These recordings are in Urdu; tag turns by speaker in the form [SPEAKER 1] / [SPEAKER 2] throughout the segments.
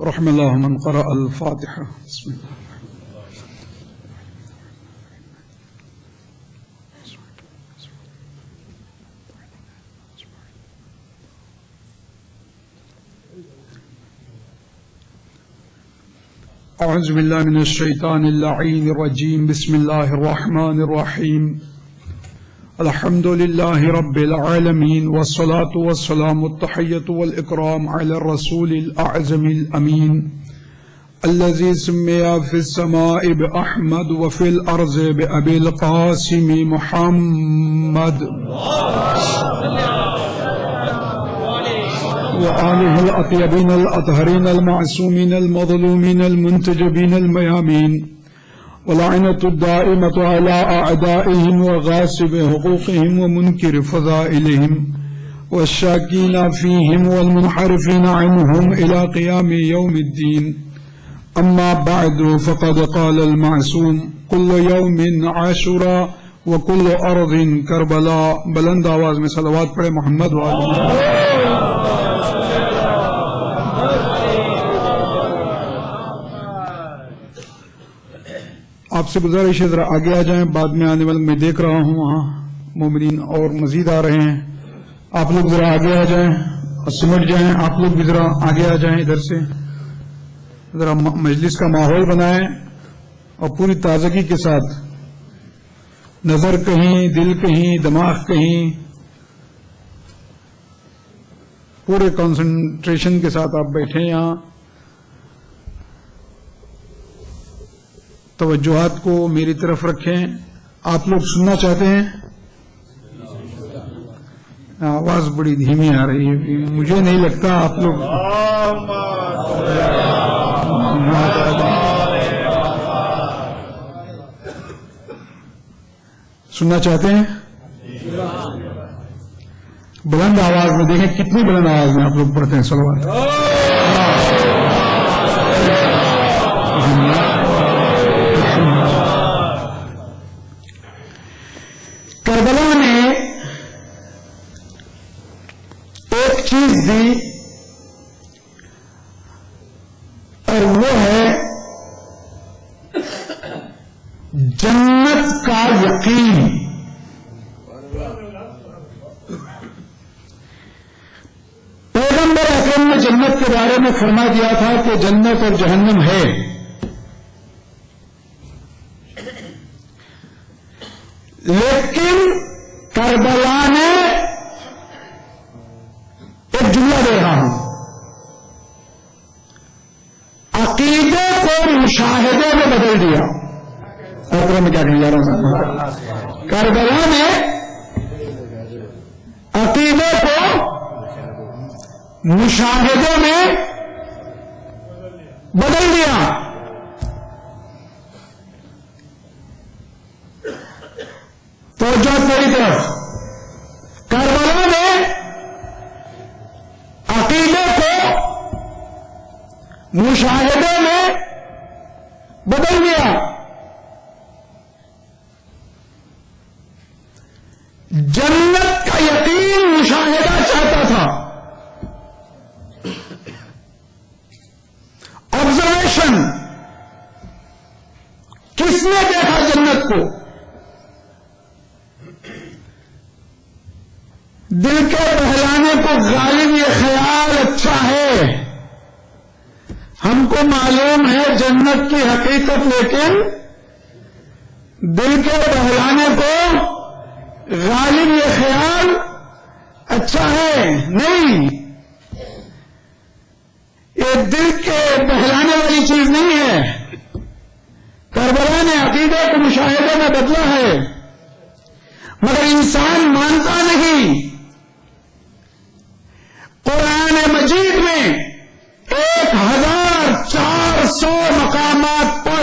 [SPEAKER 1] رحم الله من قرأ الفاتحة. بسم الله. أعوذ بالله من الشيطان اللعين الرجيم. بسم الله الرحمن الرحيم. الحمد لله رب العالمين، والصلاة والسلام التحية والإكرام على الرسول الأعظم الأمين الذي سمي في السماء بأحمد وفي الأرض بأبي القاسم محمد وآله الأطيبين الأطهرين المعصومين المظلومين المنتجبين الميامين، ولعنة الدائمة على أعدائهم وغاصب حقوقهم ومنكر فضائلهم والشاكين فيهم والمنحرفين عنهم إلى قيام يوم الدين. أما بعد، فقد قال المعصوم: كل يوم عاشوراء وكل أرض كربلاء. بلند آواز میں صلوات پڑھے محمد وآلہ. آپ سے گزارش ہے ذرا آگے آ جائیں، بعد میں آنے والے میں دیکھ رہا ہوں وہاں مومنین اور مزید آ رہے ہیں. آپ لوگ ذرا آگے آ جائیں اور سمٹ جائیں. آپ لوگ بھی ذرا آگے آ جائیں، ادھر سے ذرا مجلس کا ماحول بنائیں اور پوری تازگی کے ساتھ، نظر کہیں، دل کہیں، دماغ کہیں، پورے کنسنٹریشن کے ساتھ آپ بیٹھیں یہاں. توجہات کو میری طرف رکھیں. آپ لوگ سننا چاہتے ہیں؟ آواز بڑی دھیمی آ رہی ہے، مجھے نہیں لگتا آپ لوگ سننا چاہتے ہیں. بلند آواز میں دیکھیں کتنی بلند آواز میں آپ لوگ پڑھتے ہیں صلوات. کربلا نے ایک چیز دی اور وہ ہے جنت کا یقین. پیغمبر اکرم نے جنت کے بارے میں فرما دیا تھا کہ جنت اور جہنم ہے، لیکن کربلا نے ایک جملہ دے رہا ہوں، عقیدے کو مشاہدے میں بدل دیا. میں کیا کہنے جا رہا ہوں؟ کربلا نے عقیدے کو مشاہدے میں بدل دیا. توجہ میری طرف. کربلا نے عقیدے کو مشاہدے میں بدل دیا. جنت کا یقین مشاہدہ چاہتا تھا، آبزرویشن. کس نے دیکھا جنت کو؟ دل کے بہلانے کو غالب یہ خیال اچھا ہے. ہم کو معلوم ہے جنت کی حقیقت، لیکن دل کے بہلانے کو غالب یہ خیال اچھا ہے. نہیں، یہ دل کے بہلانے والی چیز نہیں ہے. کربلا نے عقیدے کو مشاہدے میں بدلا ہے، مگر انسان مانتا نہیں. قرآن مجید میں 1400 مقامات پر،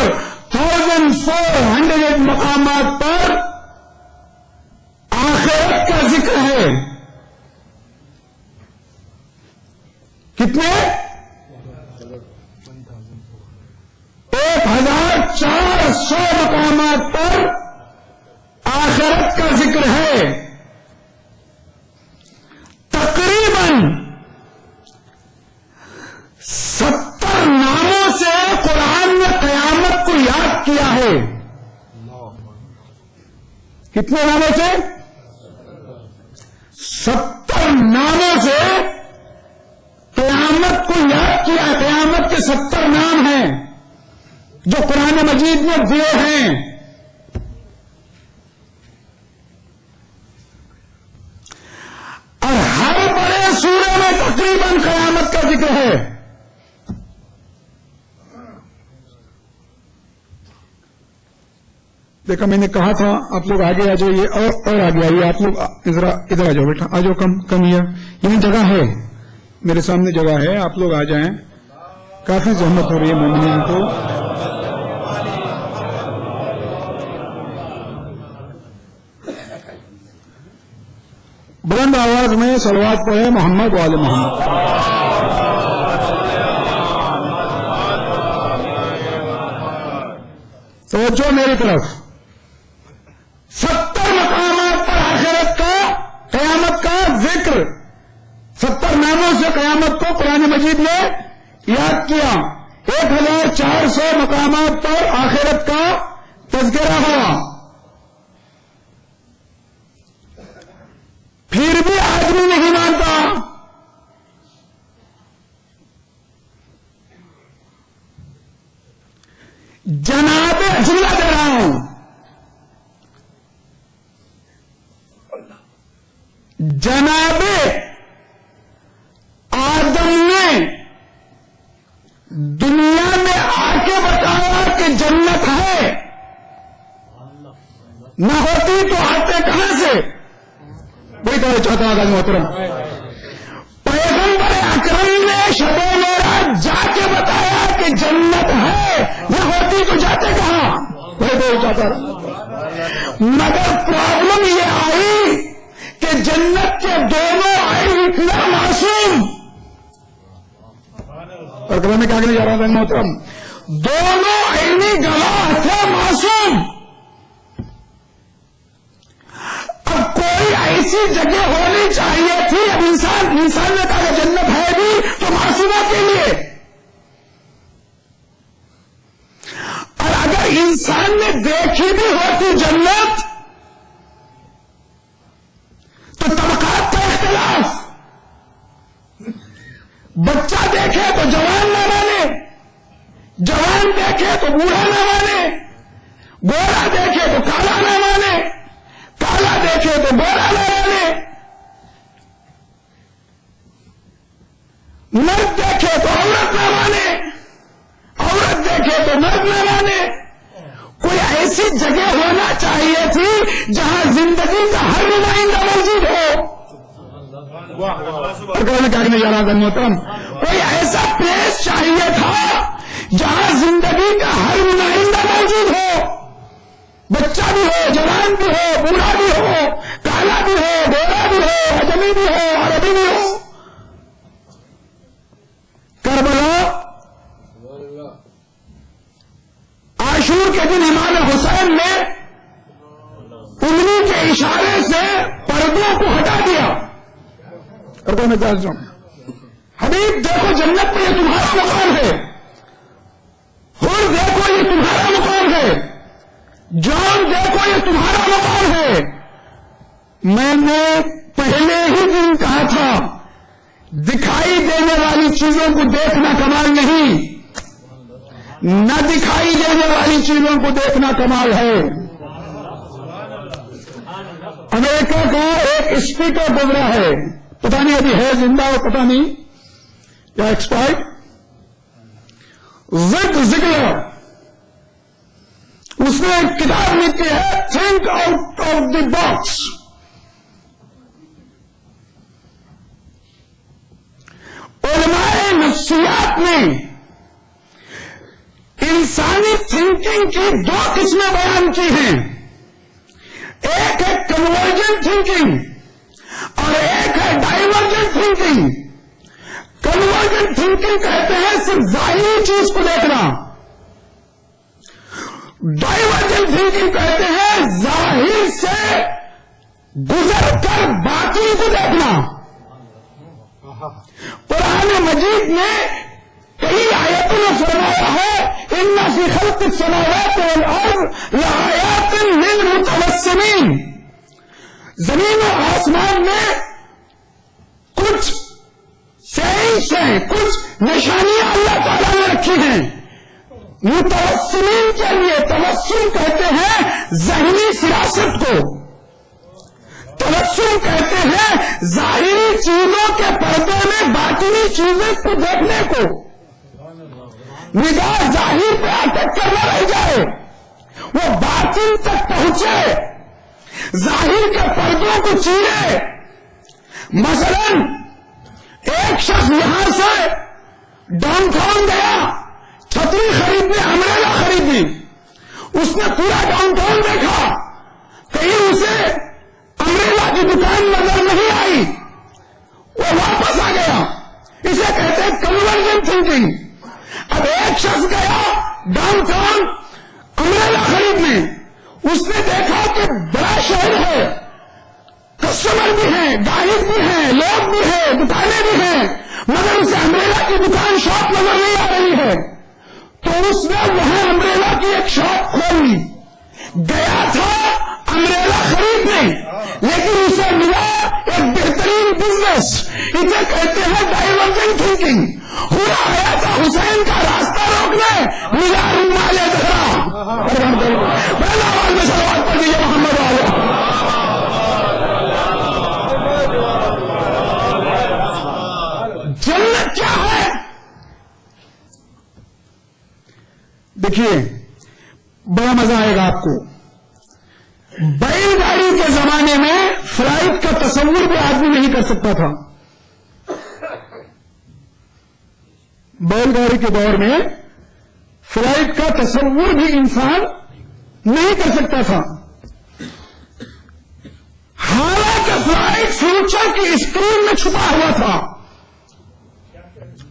[SPEAKER 1] 1400 مقامات پر آخرت کا ذکر ہے. کتنے؟ 1400 مقامات پر آخرت کا ذکر ہے. کتنے ناموں سے؟ 70 ناموں سے قیامت کو یاد کیا. قیامت کے 70 نام ہیں جو قرآن مجید میں دیے ہیں. اور ہر بڑے سورے میں تقریباً قیامت کا ذکر ہے. دیکھا میں نے کہا تھا آپ لوگ آگے آ جائیے اور آگے آئیے. آپ لوگ ذرا ادھر آ جاؤ بیٹا, آ جاؤ, کم یہاں جگہ ہے, میرے سامنے جگہ ہے, آپ لوگ آ جائیں. کافی زحمت ہو رہی ہے مومنین کو. بلند آواز میں صلوات پڑھے محمد وآل محمد. توجہ میری طرف. 70 مقامات پر آخرت کا قیامت کا ذکر, 70 ناموں سے قیامت کو قرآن مجید نے یاد کیا. 1400 مقامات پر آخرت کا تذکرہ ہوا. پھر بھی آدمی نہیں مانتا. جناب جملہ دے رہا ہوں, جناب آدم نے دنیا میں آ کے بتایا کہ جنت ہے, نہ ہوتی تو آتے کہاں سے؟ وہی کہنا چاہتا ہوں آج محترم. پیغمبر اکرم نے شب معراج جا کے بتایا کہ جنت ہے, نہ ہوتی تو جاتے کہاں؟ وہی کہنا چاہتا ہوں. مگر پرابلم یہ آئی کہ جنت کے دونوں آئے اتنا معصوم, اور کہنے میں کیا کہنے جا رہا تھا محترم, دونوں علمی گواہ تھے معصوم. اب کوئی ایسی جگہ ہونی چاہیے تھی, اب انسان نے کہا جنت ہے بھی تو معصوموں کے لیے, اور اگر انسان نے دیکھی بھی ہوتی جنت تو طبقات کا اختلاف, بچہ دیکھے تو جوان نہ مانے, جوان دیکھے تو بوڑھا نہ مانے, گورا دیکھے تو کالا نہ مانے, کالا دیکھے تو گورا نہ مانے, مرد دیکھے تو عورت نہ مانے, عورت دیکھے تو مرد نہ مانے. کوئی ایسی جگہ ہونا چاہیے تھی جہاں زندگی کا ہر نمائندہ موجود ہو. اور کہنے کیا کہنے جا رہا تھا محترم, کوئی ایسا پلیس چاہیے تھا جہاں زندگی کا ہر نمائندہ موجود ہو, بچہ بھی ہو, جوان بھی ہو, بوڑھا بھی ہو, کالا بھی ہو, گورا بھی ہو, اجمی بھی ہو, عربی بھی ہو. کربلا عاشور کے دن امام حسین نے انگلی کے اشارے سے پردوں کو ہٹا دیا, اور میں چاہتا ہوں حبیب دیکھو جنت میں یہ تمہارا مقام ہے, حور دیکھو یہ تمہارا مقام ہے, جان دیکھو یہ تمہارا مقام ہے. میں نے پہلے ہی دن کہا تھا دکھائی دینے والی چیزوں کو دیکھنا کمال نہیں, نہ دکھائی دینے والی چیزوں کو دیکھنا کمال ہے. امریکہ کا ایک اسپیکر گزرا ہے, پتہ نہیں ابھی ہے زندہ ہو پتہ نہیں یا ایکسپائرڈ, زڈ زگلر. اس نے ایک کتاب لکھی ہے think out of the box. علماء نفسیات نے انسانی تھنکنگ کی 2 قسمیں بیان کی ہیں, ایک ہے کنورجنٹ تھنکنگ اور ایک ہے ڈائیورجنٹ تھنکنگ. کنورجنٹ تھنکنگ کہتے ہیں صرف ظاہری چیز کو دیکھنا, ڈائیورجنٹ تھنکنگ کہتے ہیں ظاہر سے گزر کر باطن کو دیکھنا. قرآن مجید نے کئی آیتوں میں فرمایا ہے ان فی خلق السماوات والارض لآیات للمتوسمین، زمین و آسمان میں کچھ سائنس ہیں، کچھ نشانیاں اللہ تعالیٰ نے رکھی ہیں متوسمین کے لیے۔ توسم کہتے ہیں ذہنی سیاست کو، توسم کہتے ہیں ظاہری چیزوں کے پردے میں باطنی چیزوں کو دیکھنے کو، نگاہ ظاہر پہ اٹک کر نہ رہ جائے، وہ باطن تک پہنچے، ظاہر کے پردوں کو چیرے۔ مثلا ایک شخص یہاں سے ڈاؤن ٹاؤن گیا، چھتری خریدنے، امبریلا خریدنی، اس نے پورا ڈاؤن ٹاؤن دیکھا، کہیں اسے امبریلا کی دکان نظر نہیں آئی، وہ واپس آ گیا۔ اسے کہتے ہیں کنورژن تھنکنگ۔ اب ایک شخص گیا ڈاؤن ٹاؤن امبریلا خریدنے، اس نے دیکھا کہ بڑا شہر ہے، کسٹمر بھی ہیں، گاہک بھی ہیں، لوگ بھی ہیں، دکانیں بھی ہیں، مگر اسے امبریلا کی دکان شاپ نظر نہیں آ رہی ہے، تو اس نے وہاں امبریلا کی ایک شاپ کھول لی۔ گیا تھا امبریلا خریدنے، لیکن اسے ملا ایک بہترین بزنس۔ اسے کہتے ہیں ڈائیورجن تھنکنگ۔ ہوا آیا تھا حسین کا راستہ روکنے، ملا رومال دہرا۔ پہلا آواز میں صلوات پڑھ دیجیے محمد والے۔ جنت کیا ہے؟ دیکھیے بڑا مزہ آئے گا آپ کو۔ بیل گاڑی کے زمانے میں فلائٹ کا تصور بھی آدمی نہیں کر سکتا تھا۔ بیل گاڑی کے دور میں فلائٹ کا تصور بھی انسان نہیں کر سکتا تھا، حالانکہ فلائٹ فیوچر کی اسکرین میں چھپا ہوا تھا۔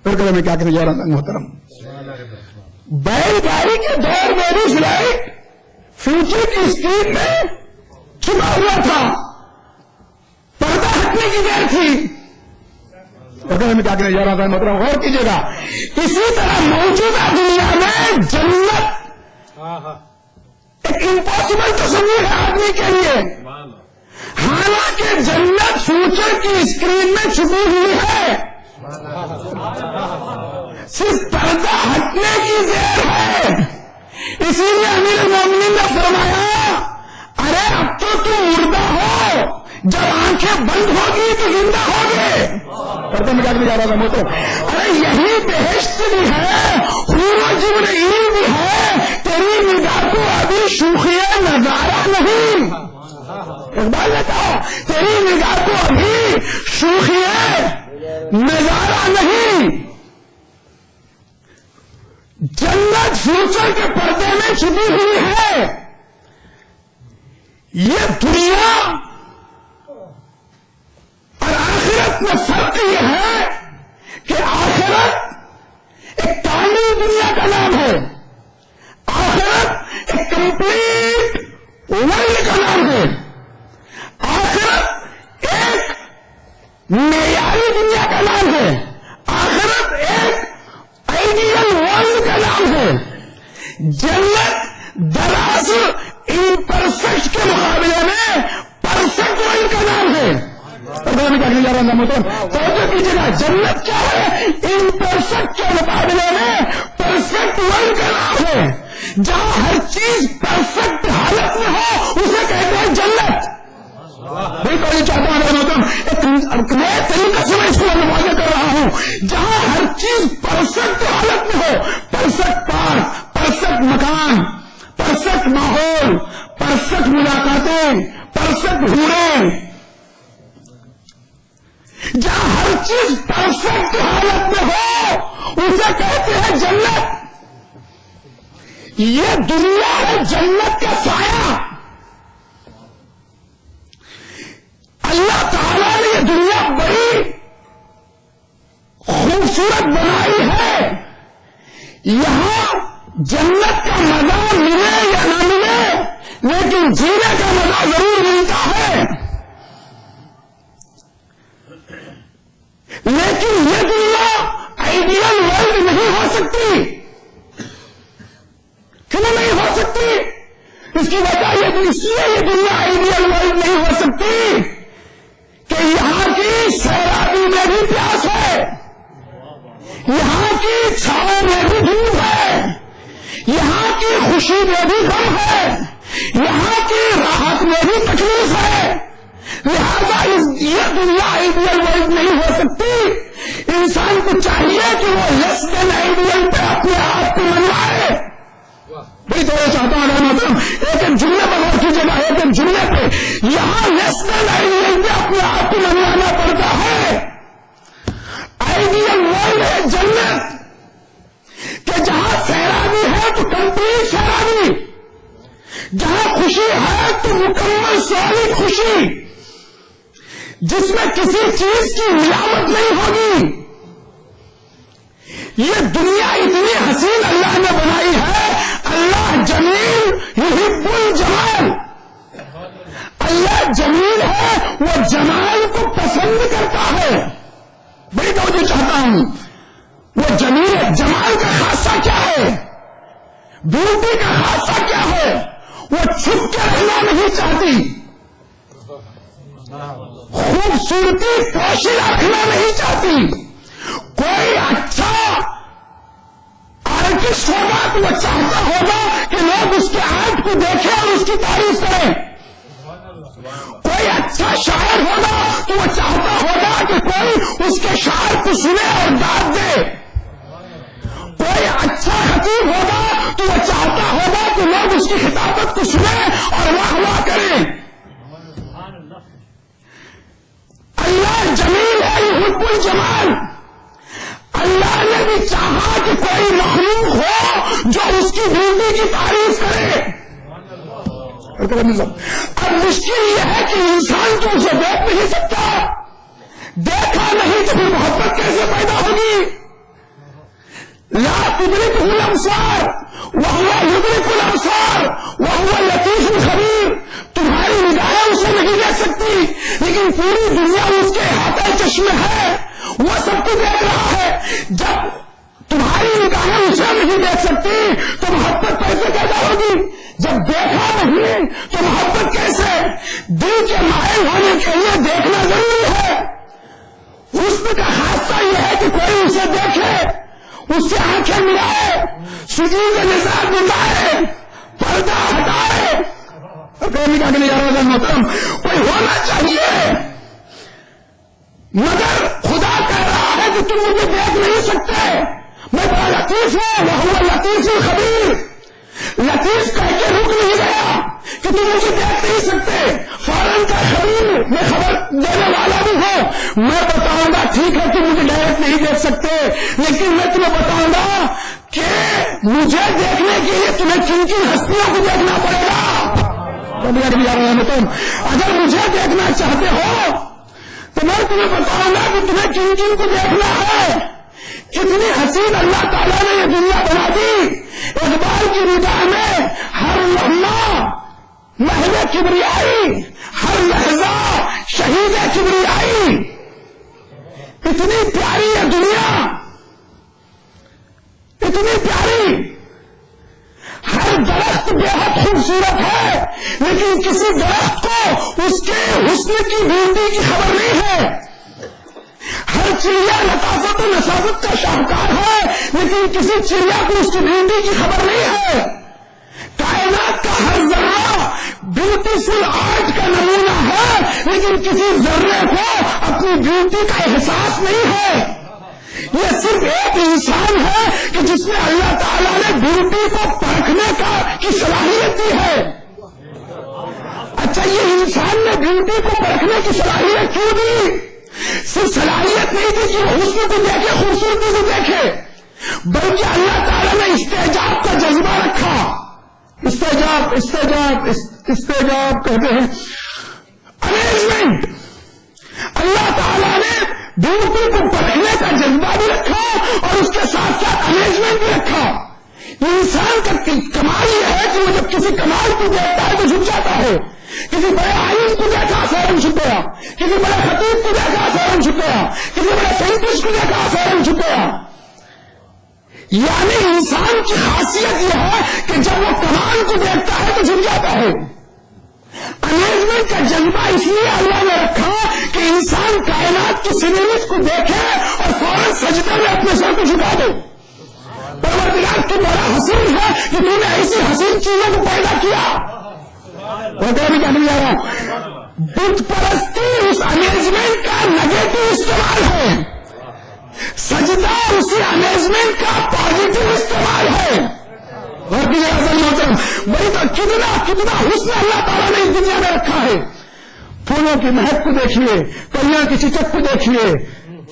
[SPEAKER 1] پھر میں کیا کہنے جا رہا تھا محترم، بیل گاڑی کے دور میں بھی فلائٹ فیوچر کی اسکرین میں چھپا ہوا تھا، پردہ ہٹنے کی دیر تھی۔ میں کیا کہنے جا رہا تھا محترم، غور کیجیے گا۔ اسی طرح موجودہ دنیا میں جنت ایک امپاسبل تصور ہے آدمی کے لیے، حالانکہ جنت فیوچر کی اسکرین میں چھپی ہوئی ہے، صرف پردہ ہٹنے کی دیر ہے۔ اسی لیے امیر المومنین نے فرمایا، ارے اب تو تم مردہ ہو، جب آنکھیں بند ہوگی تو زندہ ہوگے۔ پردہ میں جا رہا تھا محترم، ارے یہی بہشت بھی ہے، حور و جبرائیل بھی ہے، تیری نگاہ کو ابھی شوخیہ نظارہ نہیں۔ اقبال نے کہا تیری نگاہ کو ابھی شوخیہ نظارہ نہیں۔ جنت فیوچر کے پردے میں چھپی ہوئی ہے۔ یہ دنیا اور آخرت میں فرق یہ ہے کہ آخرت ایک کامل دنیا کا نام ہے، آخرت ایک کمپلیٹ ورلڈ کا نام ہے، آخرت ایک معیاری دنیا کا نام ہے، آخرت ایک آئیڈیل ورلڈ کا نام ہے۔ جنت دراصل امپرفیکٹ کے مقابلے میں پرفیکٹ ورلڈ کا نام ہے۔ جا رہا مطلب توجہ کیجیے گا، جنت کیا ہے؟ امپرفیکٹ کے مقابلے میں پرفیکٹ ورلڈ کا نام ہے۔ جہاں ہر چیز پرفیکٹ حالت میں ہو اسے کہتے ہیں جنت۔ بالکل چاہتا ہوں ایک نئے طریقے سے میں اس کو واضح کر رہا ہوں، جہاں ہر چیز پرفیکٹ حالت میں ہو، پرفیکٹ پارک، پرفیکٹ مکان، پرفیکٹ ماحول، پرفیکٹ ملاقاتیں، پرفیکٹ حوریں، جہاں ہر چیز پرفیکٹ حالت میں ہو اسے کہتے ہیں جنت۔ یہ دنیا ہے جنت کا سایہ۔ اللہ تعالیٰ نے یہ دنیا بڑی خوبصورت بنائی ہے، یہاں جنت کا مزہ ملے یا نہ ملے لیکن جینے کا مزہ ضرور ملتا ہے۔ لیکن یہ دنیا آئیڈیل ورلڈ نہیں ہو سکتی۔
[SPEAKER 2] لیکن اس لیے یہ دنیا آئیڈیل ورلڈ نہیں ہو سکتی کہ یہاں کی سیلابی میں بھی پیاس ہے، یہاں کی چھاؤں میں بھی دھوپ ہے، یہاں کی خوشی میں بھی غم ہے، یہاں کی راحت میں بھی تکلیف ہے. لہذا یہ دنیا آئیڈیل ورلڈ نہیں ہو سکتی. انسان کو چاہیے کہ وہ لیس دین آئیڈیل پہ اپنے آپ کو منوائے. بھائی تو چاہتا ہوں ایک جملے پر غور کیجیے گا، ایک جملے پہ یہاں لیس دین آئیڈیل پہ اپنے آپ کو منوانا پڑتا ہے. آئیڈیل ورلڈ ہے جنت، کہ جہاں سیرابی ہے تو کمپلیٹ سیرابی، جہاں خوشی ہے تو مکمل سالم خوشی، جس میں کسی چیز کی ملاوٹ نہیں ہوگی. یہ دنیا اتنی حسین اللہ نے بنائی ہے. اللہ جمیل یحب الجمال، اللہ جمیل ہے، وہ جمال کو پسند کرتا ہے. بڑی توجہ چاہتا ہوں، وہ جمیل ہے. جمال کا خاصہ کیا ہے؟ بیوٹی کا خاصہ کیا ہے؟ وہ چھپ کے رہنا نہیں چاہتی، خوبصورتی پوشیدہ رکھنا نہیں چاہتی. کوئی اچھا آرٹسٹ ہوگا تو وہ چاہتا ہوگا کہ لوگ اس کے آرٹ کو دیکھیں اور اس کی تعریف کریں. کوئی اچھا شاعر ہوگا تو وہ چاہتا ہوگا کہ کوئی اس کے شعر کو سنے اور داد دے. کوئی اچھا خطیب ہوگا تو وہ چاہتا ہوگا کہ لوگ اس کی خطابت کو سنیں اور واہ واہ کریں. اللہ جمیل ہے، یحب الجمال. اللہ نے بھی چاہا کہ کوئی مخلوق ہو جو اس کی بیوٹی کی تعریف کرے. اب مشکل یہ ہے کہ انسان تو اسے دیکھ نہیں سکتا، دیکھا نہیں تو پھر محبت کیسے پیدا ہوگی؟ لا تدرکہ الابصار وہو یدرک الابصار وہو اللطیف الخبیر. تمہاری نگاہیں اسے نہیں دیکھ سکتی، لیکن پوری دنیا اس کے احاطہ چشم ہے، وہ سب کو دیکھ رہا ہے. جب تمہاری نگاہیں اسے نہیں دیکھ سکتی تو محبت کیسے پیدا ہوگی؟ جب دیکھا نہیں تو محبت کیسے؟ دل کے مائل ہونے کے لیے دیکھنا ضروری ہے. حسن کا خاصہ یہ ہے کہ کوئی اسے دیکھے، اس سے آنکھیں ملائے، سجود نظر بتائے، پردہ ہٹائے. کہنے کے لیے محترم کوئی ہونا چاہیے، مگر خدا کہہ رہا ہے کہ تم مجھے دیکھ نہیں سکتے، میں بڑا لطیف ہوں، وہ لطیف الخبیر. لطیف کہہ کے رک نہیں گیا کہ تم مجھے دیکھ نہیں سکتے، فوراً کا خبیر، میں خبر دینے والا بھی ہوں. میں بتاؤں گا ٹھیک ہے تم مجھے ڈائریکٹ نہیں دیکھ سکتے، لیکن میں تمہیں بتاؤں گا کہ مجھے دیکھنے کے لیے تمہیں کن کن ہستیوں کو دیکھنا پڑے گا. اگر مجھے دیکھنا چاہتے ہو تو میں تمہیں بتاؤں گا کہ تمہیں کن کن کو دیکھنا ہے. کتنی حسین اللہ تعالیٰ نے یہ دنیا بنا دی. اقبال کی نگاہ میں ہر لمحہ محل کبریائی، ہر لحظہ شہید کبریائی. اتنی پیاری ہے دنیا، اتنی پیاری. ہر درخت بے حد خوبصورت ہے، لیکن کسی درخت کو اس کے حسن کی بیوٹی کی خبر نہیں ہے. ہر چڑیا لطافت و نصافت کا شاہکار ہے، لیکن کسی چڑیا کو اس کی بیوٹی کی خبر نہیں ہے. کائنات کا ہر ذرہ بیوٹیفل آرٹ کا نمونہ ہے، لیکن کسی ذرے کو اپنی بیوٹی کا احساس نہیں ہے. یہ صرف ایک انسان ہے کہ جس میں اللہ تعالیٰ نے بیوٹی کو پرکھنے کی صلاحیت دی ہے. اچھا، یہ انسان نے بیوٹی کو پرکھنے کی صلاحیت کیوں دی؟ صرف صلاحیت نہیں دی کہ وہ حسن کو دیکھے، خوبصورتی کو دیکھے، بلکہ اللہ تعالیٰ نے استعجاب کا جذبہ رکھا. استعجاب کہتے ہیں امیزمنٹ. اللہ تعالیٰ نے بیوٹی کو پرکھنے کا جذبہ بھی رکھا اور اس کے ساتھ ساتھ امیزمنٹ بھی رکھا. انسان کا کمال یہ ہے کہ وہ جب کسی کمال کو دیکھتا ہے تو جھک جاتا ہے. کسی بڑے عالم کو دیکھا فوراً جھک گیا، کسی بڑے خطیب کو دیکھا فوراً جھک گیا، کسی بڑے سائنٹسٹ کو دیکھا فوراً جھک گیا. یعنی انسان کی خاصیت یہ ہے کہ جب وہ کمال کو دیکھتا ہے تو جھک جاتا ہے. امیزمنٹ کا جذبہ اس لیے اللہ نے رکھا کہ انسان کائنات کی سنیرت کو دیکھے اور فوراً سجدے میں اپنے سر کو جھکا دے. پروردگار تو بڑا حسین ہے کہ تم نے ایسی حسین چیزوں کو پیدا کیا. بھی کہنے جا رہا ہوں, بت پرستی اس امیزمنٹ کا نیگیٹو استعمال ہے, سجدہ اسی امیزمنٹ کا پازیٹو استعمال ہے. بھائی تو کتنا حسن اللہ تعالیٰ نے اس دنیا میں رکھا ہے. پھولوں کی مہک کو دیکھیے, کلیاں کی چچک کو دیکھیے,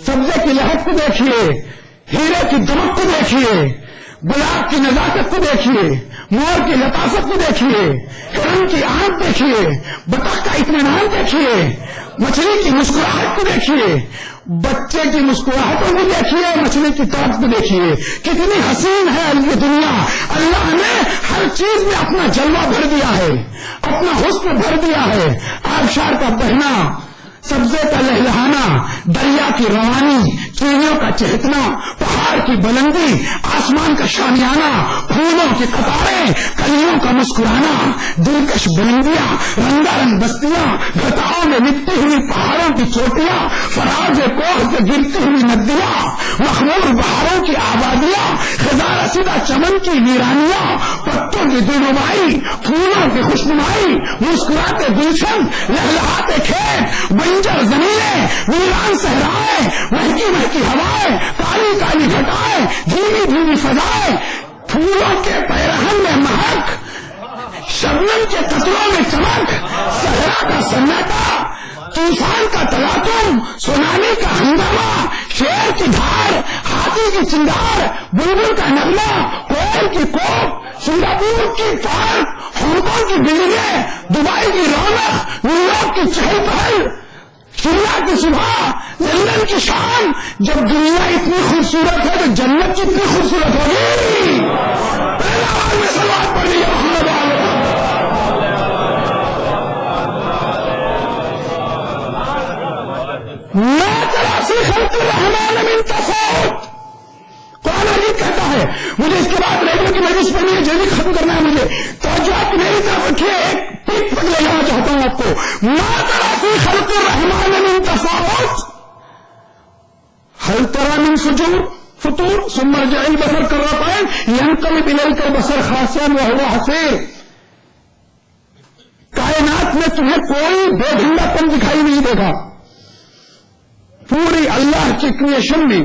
[SPEAKER 2] سبزے کی لہک کو دیکھیے, ہیرے کی دمک کو دیکھیے, گلاب کی نزاکت کو دیکھیے, مور کی لطافت کو دیکھیے, ہرن کی آنکھ دیکھیے, بطخ کا اطمینان دیکھیے, مچھلی کی مسکراہٹ کو دیکھیے, بچے کی مسکراہٹوں کو دیکھیے, مچھلی کی طرف کو دیکھیے. کتنی حسین ہے یہ دنیا. اللہ نے ہر چیز میں اپنا جلوہ بھر دیا ہے, اپنا حسن بھر دیا ہے. آبشار کا بہنا, سبزے کا لہلہانا, دریا کی روانی, چڑیوں کا چہکنا, پہاڑ کی بلندی, آسمان کا شامیانہ, پھولوں کی قطاریں, کلیوں کا مسکرانا, دلکش بلندیاں, رنگا رنگ بستیاں, گھٹاؤں میں لپٹی ہوئی پہاڑوں کی چوٹیاں, فراز کوہ سے گرتی ہوئی ندیاں, مخمور بہاروں کی آبادیاں, خزاں رسیدہ چمن کی ویرانیاں, پتوں کی دلربائی, پھولوں کی خوشنمائی, مسکراتے گلشن, لہلہاتے کھیت, بنجر زمینیں, ویران صحرائیں, مہکی مہکی ہوائیں, کالی کالی گھٹائیں, دھیمی دھیمی فضائیں, پھولوں کے پیرہن میں مہک, شبنم کے قطروں میں چمک, صحرا کا سناٹا, طوفان کا تلاطم, سونامی کا ہنگامہ, شیر کی دھار, ہاتھی کی چنگار, بلبل کا نغمہ, کوئل کی کوک, سنگاپور کی پارک, ہانگ کانگ کی بلڈنگیں, دبئی کی رونق, نیو یارک کی چہل پہل, شملہ کی صبح, لندن کی شام. جب دنیا اتنی خوبصورت ہے تو جنت کتنی خوبصورت ہوگی. پہلا آواز میں سلوات پڑھ لیجیے محمد علیہ. لا تراسی خلق الرحمن من تفاوت. قرآن مجید کہتا ہے, مجھے اس کے بعد ریڈیو کی مجلس پڑھنی ہے, جلدی ختم کرنا ہے مجھے, توجہ آپ میری طرف رکھیے. ایک ٹک پک لے جانا چاہتا ہوں آپ کو. لا تراسی خلق الرحمن من تفاوت, هل ترى من فطور ثم ارجع البصر كرتين ينقلب اليك البصر خاسئا وهو حسير. کائنات میں تمہیں کوئی بے ڈھنگا پن دکھائی نہیں دے گا. پوری اللہ کی کریشن میں,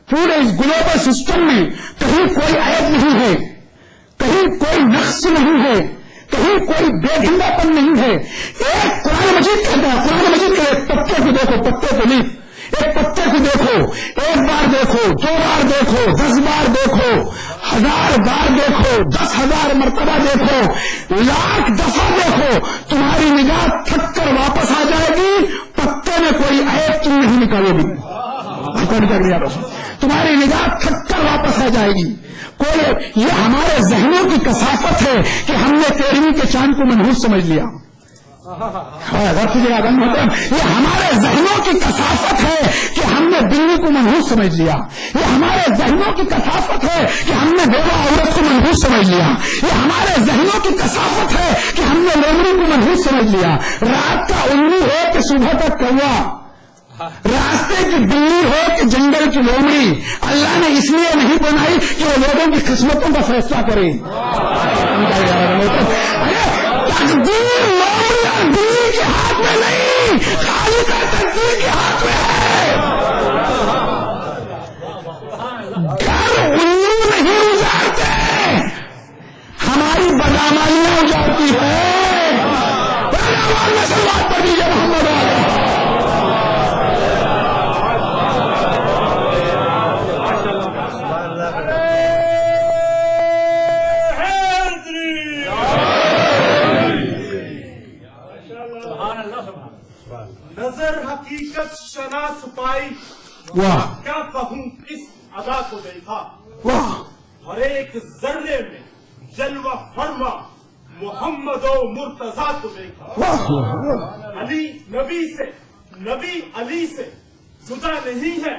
[SPEAKER 2] پورے اس گلوبل سسٹم میں کہیں کوئی عیب نہیں ہے, کہیں کوئی نقص نہیں ہے, کہیں کوئی بے ڈھنگا پن نہیں ہے. ایک قرآن مجید کہتا ہے, قرآن مجید کے ایک پتے کو دیکھو, پتے کو نہیں, ایک پتے کو دیکھو, ایک بار دیکھو, 2 بار دیکھو, 10 بار دیکھو, 1000 بار دیکھو, 10,000 مرتبہ دیکھو, 1,00,000 دفعہ دیکھو, تمہاری نگاہ تھک کر واپس آ جائے گی. پتے میں کوئی عیب تم نہیں نکالو گی, تمہاری نگاہ تھک کر واپس آ جائے گی. کوئی یہ ہمارے ذہنوں کی کثافت ہے کہ ہم نے 13ویں کے چاند کو منحوس سمجھ لیا. یہ ہمارے ذہنوں کی کثافت ہے کہ ہم نے بلی کو منحوس سمجھ لیا. یہ ہمارے ذہنوں کی کثافت ہے کہ ہم نے بیوہ عورت کو منحوس سمجھ لیا. یہ ہمارے ذہنوں کی کثافت ہے کہ ہم نے لومڑی کو منحوس سمجھ لیا. رات کا الو ہو کہ صبح تک کوا, راستے کی بلی ہو کہ جنگل کی لومڑی, اللہ نے اس لیے نہیں بنائی کہ وہ لوگوں کی قسمتوں کا فیصلہ کرے. تقدیر لومڑی اور بلی کے ہاتھ میں نہیں, خالق کا تقدیر کے ہاتھ میں ہے. گھر الو نہیں اجاڑتے, ہماری بدعمالیاں اجاڑتی ہے. میں سلوات پڑھ دیجیے محمد علیہ.
[SPEAKER 3] نظر حقیقت شناس پائی,
[SPEAKER 1] واہ,
[SPEAKER 3] کیا کہوں اس ادا کو دیکھا,
[SPEAKER 1] واہ,
[SPEAKER 3] ہر ایک ذرے میں جلوہ فرما محمد و مرتضیٰ کو دیکھا.
[SPEAKER 1] واہ,
[SPEAKER 3] علی نبی سے, نبی علی سے جدا نہیں ہے.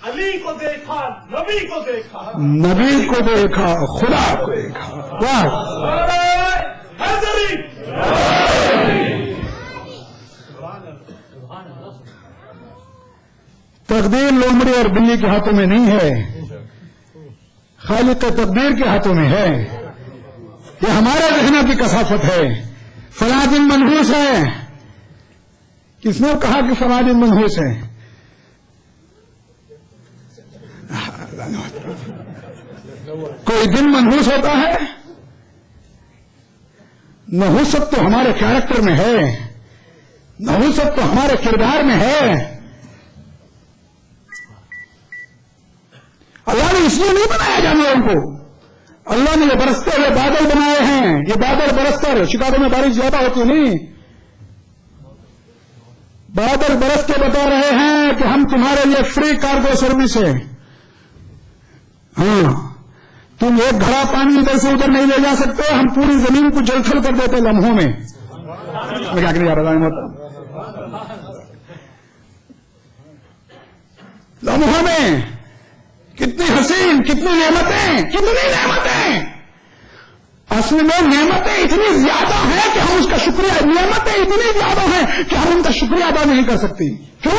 [SPEAKER 3] علی کو دیکھا, نبی کو دیکھا,
[SPEAKER 1] نبی کو دیکھا, خدا کو دیکھا. واہ,
[SPEAKER 3] حیدری
[SPEAKER 1] تقدیر لومڑی اور بلی کے ہاتھوں میں نہیں ہے، خالق تقدیر کے ہاتھوں میں ہے. یہ ہمارے ذہنوں کی کثافت ہے. فلاں دن منحوس ہے. کس نے کہا کہ فلاں دن منحوس ہے؟ کوئی دن منحوس ہوتا ہے؟ نحوست تو ہمارے کیریکٹر میں ہے، نحوست تو ہمارے کردار میں ہے. اللہ نے اس لیے نہیں بنایا جانوروں کو. اللہ نے یہ برستے ہوئے بادل بنائے ہیں. یہ بادل برس کر شکاروں میں بارش زیادہ ہوتی نہیں، بادل برس کے بتا رہے ہیں کہ ہم تمہارے لیے فری کارگو سروس ہے. ہاں، تم ایک گھڑا پانی ادھر سے ادھر نہیں لے جا سکتے، ہم پوری زمین کو جلتھل کر دیتے لمحوں میں. میں کیا کرنے جا رہا ہوں؟ لمحوں میں کتنی حسین، کتنی نعمتیں، کتنی نعمتیں. اصل میں نعمتیں اتنی زیادہ ہیں کہ ہم اس کا شکریہ، نعمتیں اتنی زیادہ ہیں کہ ہم ان کا شکریہ ادا نہیں کر سکتی. کیوں؟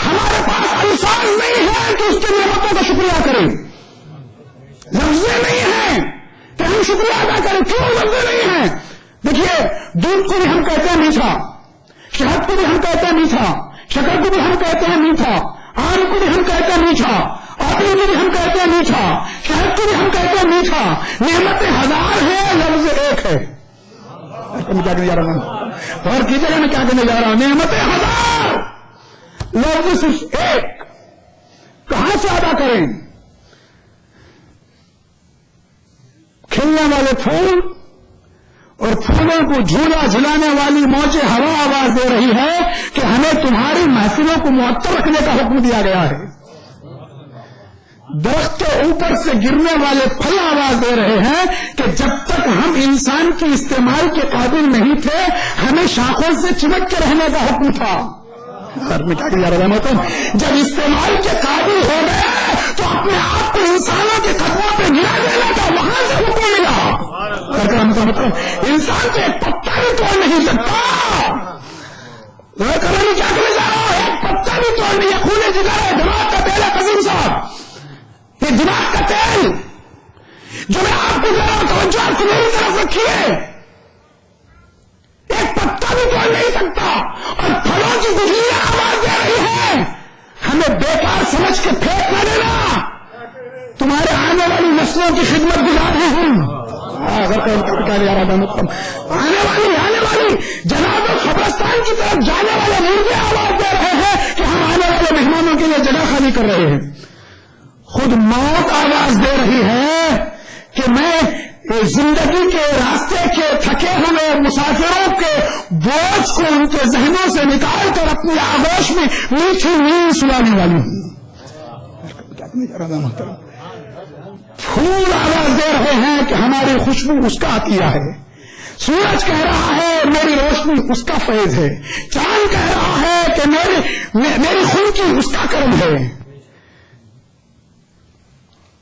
[SPEAKER 1] ہمارے پاس الفاظ نہیں ہے کہ اس کی نعمتوں کا شکریہ کریں. لفظیں نہیں ہیں کہ ہم شکریہ ادا کریں. کیوں لفظیں نہیں ہیں؟ دیکھیے، دودھ کو بھی ہم کہتے ہیں میٹھا، شہد کو بھی ہم کہتے ہیں میٹھا، شکر کو بھی ہم کہتے ہیں میٹھا، آم کو بھی ہم کہتے ہیں میٹھا، آپل کو بھی ہم کہتے ہیں میٹھا، شہد کو بھی ہم کہتے ہیں میٹھا. نعمتیں ہزار ہیں، لفظ ایک ہے. میں کیا کرنے جا رہا ہوں؟ اور کی جگہ میں کیا کرنے جا رہا ہوں؟ نعمتیں ہزار، لفظ صرف ایک. کہاں سے ادا کریں؟ کھلنے والے پھول اور پھولوں کو جھولا جھلانے والی موج ہوا آواز دے رہی ہے کہ ہمیں تمہاری محفلوں کو معطل رکھنے کا حکم دیا گیا ہے. درخت کے اوپر سے گرنے والے پھل آواز دے رہے ہیں کہ جب تک ہم انسان کی استعمال کے قابل نہیں تھے، ہمیں شاخوں سے چمٹ کے رہنے کا حکم تھا. میں کیا کہہ رہا ہوں؟ جب استعمال کے قابل ہو گئے تو اپنے آپ کو انسانوں کے قدموں پہ گرا دینے کا وہاں سے حکم ملا. مطلب انسان کو ایک پتا بھی توڑ نہیں سکتا. کیا کرنے جا رہا ہوں؟ ایک پتا بھی توڑ نہیں ہے. خون جگر ہے، دماغ کا تیل ہے قسم صاحب، یہ دماغ کا تیل جو میں آپ کو دے رہا ہوں، توجہ آپ کو میری طرف رکھیے. ایک پتا بھی توڑ نہیں سکتا. اور پھلوں کی گٹھلیاں آواز دے رہی ہے ہمیں بیکار سمجھ کے پھینک نہ دینا، تمہارے آنے والی نسلوں کی خدمت گزار رہے ہیں. آنے والی جناب قبرستان کی طرف جانے والے مردے آواز دے رہے ہیں کہ ہم آنے والے مہمانوں کے لیے جگہ خالی کر رہے ہیں. خود موت آواز دے رہی ہے کہ میں زندگی کے راستے کے تھکے ہوئے مسافروں کے بوجھ کو ان کے ذہنوں سے نکال کر اپنی آغوش میں میٹھی نیند سلانے والی ہوں. پھول آواز دے رہے ہیں کہ ہماری خوشبو اس کا عطیہ ہے. سورج کہہ رہا ہے میری روشنی اس کا فیض ہے. چاند کہہ رہا ہے کہ میری خون کی اس کا کرم ہے.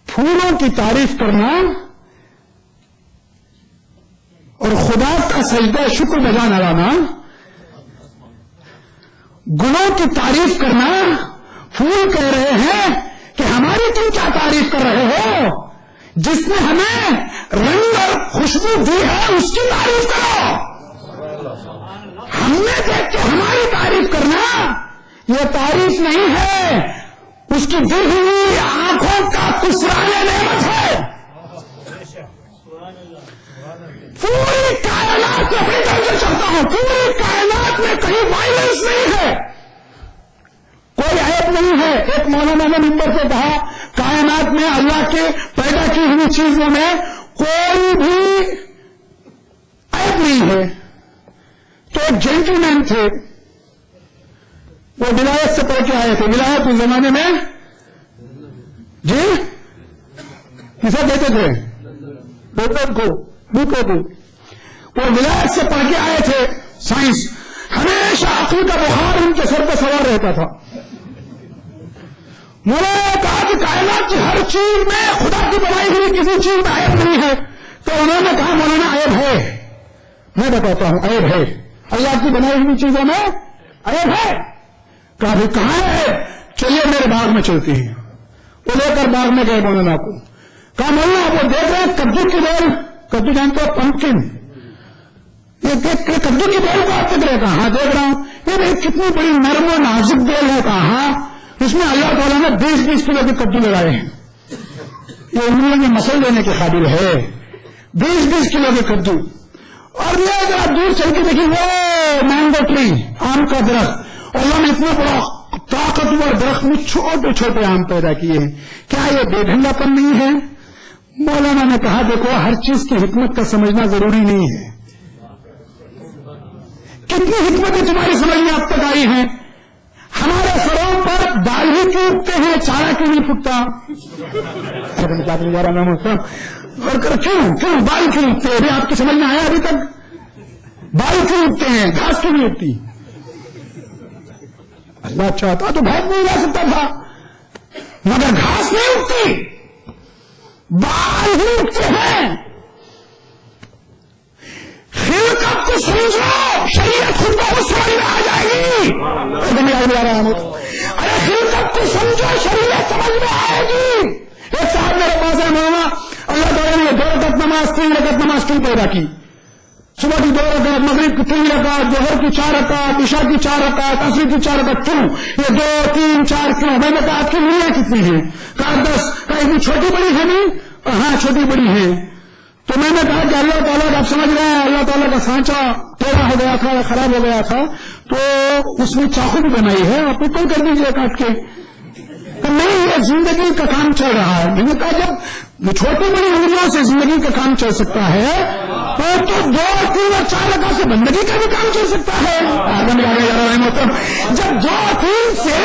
[SPEAKER 1] پھولوں کی تعریف کرنا اور خدا کا سجدہ شکر بجا نہ لانا، گناہ کی تعریف کرنا. پھول کہہ رہے ہیں کہ ہماری تم کیا تعریف کر رہے ہو؟ جس نے ہمیں رنگ اور خوشبو دی ہے اس کی تعریف کرو. ہم نے دیکھ کے ہماری تعریف کرنا یہ تعریف نہیں ہے، اس کی دی ہوئی آنکھوں کا کسرانے نعمت ہے. پوری کائنات میں اپنی طرف سے چاہتا ہوں، پوری کائنات میں کہیں وائلنس نہیں ہے، کوئی عیب نہیں ہے. ایک مولانا نے ممبر سے کہا کائنات میں اللہ کے پیدا کی ہوئی چیزوں میں کوئی بھی عیب نہیں ہے. تو ایک جینٹل مین تھے، وہ ولایت سے پڑھ کے آئے تھے. ولایت اس زمانے میں جی کسے کہتے تھے؟ ڈاکٹر کو، بوکوں کو. وہ ولایت سے پڑھ کے آئے تھے سائنس. ہمیشہ عقل کا بخار ان کے سر پہ سوار رہتا تھا. مولانا نے کہا کہ کائنات کی ہر چیز میں خدا کی بنائی ہوئی کسی چیز میں عیب نہیں ہے. تو انہوں نے کہا مولانا عیب ہے. میں بتاتا ہوں عیب ہے. اللہ کی بنائی ہوئی چیزوں میں عیب ہے.
[SPEAKER 2] کہا بھی کہاں ہے؟ چلیے میرے باغ میں چلتی ہیں. وہ لے کر باغ میں گئے مولانا کو. کہا مولانا وہ دیکھ رہے ہیں کدو کی بیل، کدو جانتے ہو پمپکن، یہ کدو کی بیل کو آپ دیکھ رہے؟ کہا ہاں دیکھ رہا ہوں. یہ کتنی بڑی نرم و نازک بیل ہے. کہا ہاں، اس میں اللہ تعالیٰ نے 20-20 کلو کے کدو لگائے ہیں. یہ انگلیوں میں مسل دینے کے قابل ہے. 20-20 کلو کے کدو. اور یہ اگر آپ دور چل کے دیکھیں وہ مینگو ٹری، آم کا درخت، اللہ نے اتنا بڑا طاقتور درخت میں چھوٹے چھوٹے آم پیدا کیے ہیں. کیا یہ بے ڈھنگا پن نہیں ہے؟ مولانا نے کہا دیکھو ہر چیز کی حکمت کا سمجھنا ضروری نہیں ہے. کتنی حکمتیں تمہاری سمجھ میں اب تک آئی ہیں؟ ہمارے سروں پر بال ہی کیوں اگتے ہیں، چارہ کیوں نہیں پھٹتا؟ کیوں بال کیوں اگتے ہیں؟ آپ کی سمجھ میں آیا ابھی تک؟ بال کیوں اگتے ہیں، گھاس کیوں نہیں اگتی؟ اللہ چاہتا تو بھاگ نہیں جا سکتا تھا، مگر گھاس نہیں اگتی، بال ہی اگتے ہیں. خلقت کو سمجھو، شریعت خود بہت سمجھ میں آ جائے گی. ارے خلقت کو سمجھو، شریعت سمجھ میں آئے گی. ایک صاحب میرے پاس ہے، مولانا اللہ تعالیٰ نے 2 رکعت نماز 3 رکعت نماز کیوں پیدا کی؟ صبح کی 2 رکعت، مغرب کی 3 رکعت، ظہر کی 4 رکعت، عشاء کی 4 رکعت، عصر کی 4 رکعت، کیوں یہ 2 3 4 کیوں؟ میں نے کہا آپ کی انگلیاں کتنی ہیں؟ کہا 10. کہا اتنی چھوٹی بڑی ہے نہیں؟ ہاں چھوٹی بڑی ہے. تو میں نے کہا کہ اللہ تعالیٰ کا آپ سمجھ رہے ہیں اللہ تعالیٰ کا سانچہ ٹیڑھا ہو گیا تھا یا خراب ہو گیا تھا تو اس میں چاقو بھی بنائی ہے، آپ کو کر دیجیے کاٹ کے. تو نہیں، یہ زندگی کا کام چل رہا ہے. میں نے کہا جب چھوٹی بڑی انگلیوں سے زندگی کا کام چل سکتا ہے تو 2 3 اور 4 رکعت سے بندگی کا بھی کام چل سکتا ہے. جب 2 3 سے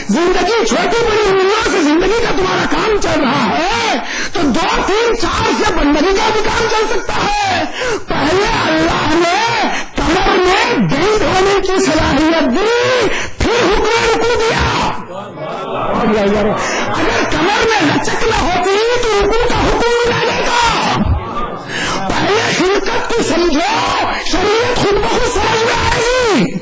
[SPEAKER 2] زندگی، چھوٹی بڑی انگلیوں سے زندگی کا تمہارا کام چل رہا ہے تو 2 3 4 سے بندگی کا بھی کام چل سکتا ہے. پہلے اللہ نے کمر میں بینڈ ہونے کی صلاحیت دی، پھر حکم رکوع دیا. اگر کمر میں لچک نہ ہوتی تو رکوع کا حکم ملا جائے گا. پہلے خلقت کو سمجھو، شریعت خود بخود سمجھ میں آئے گی.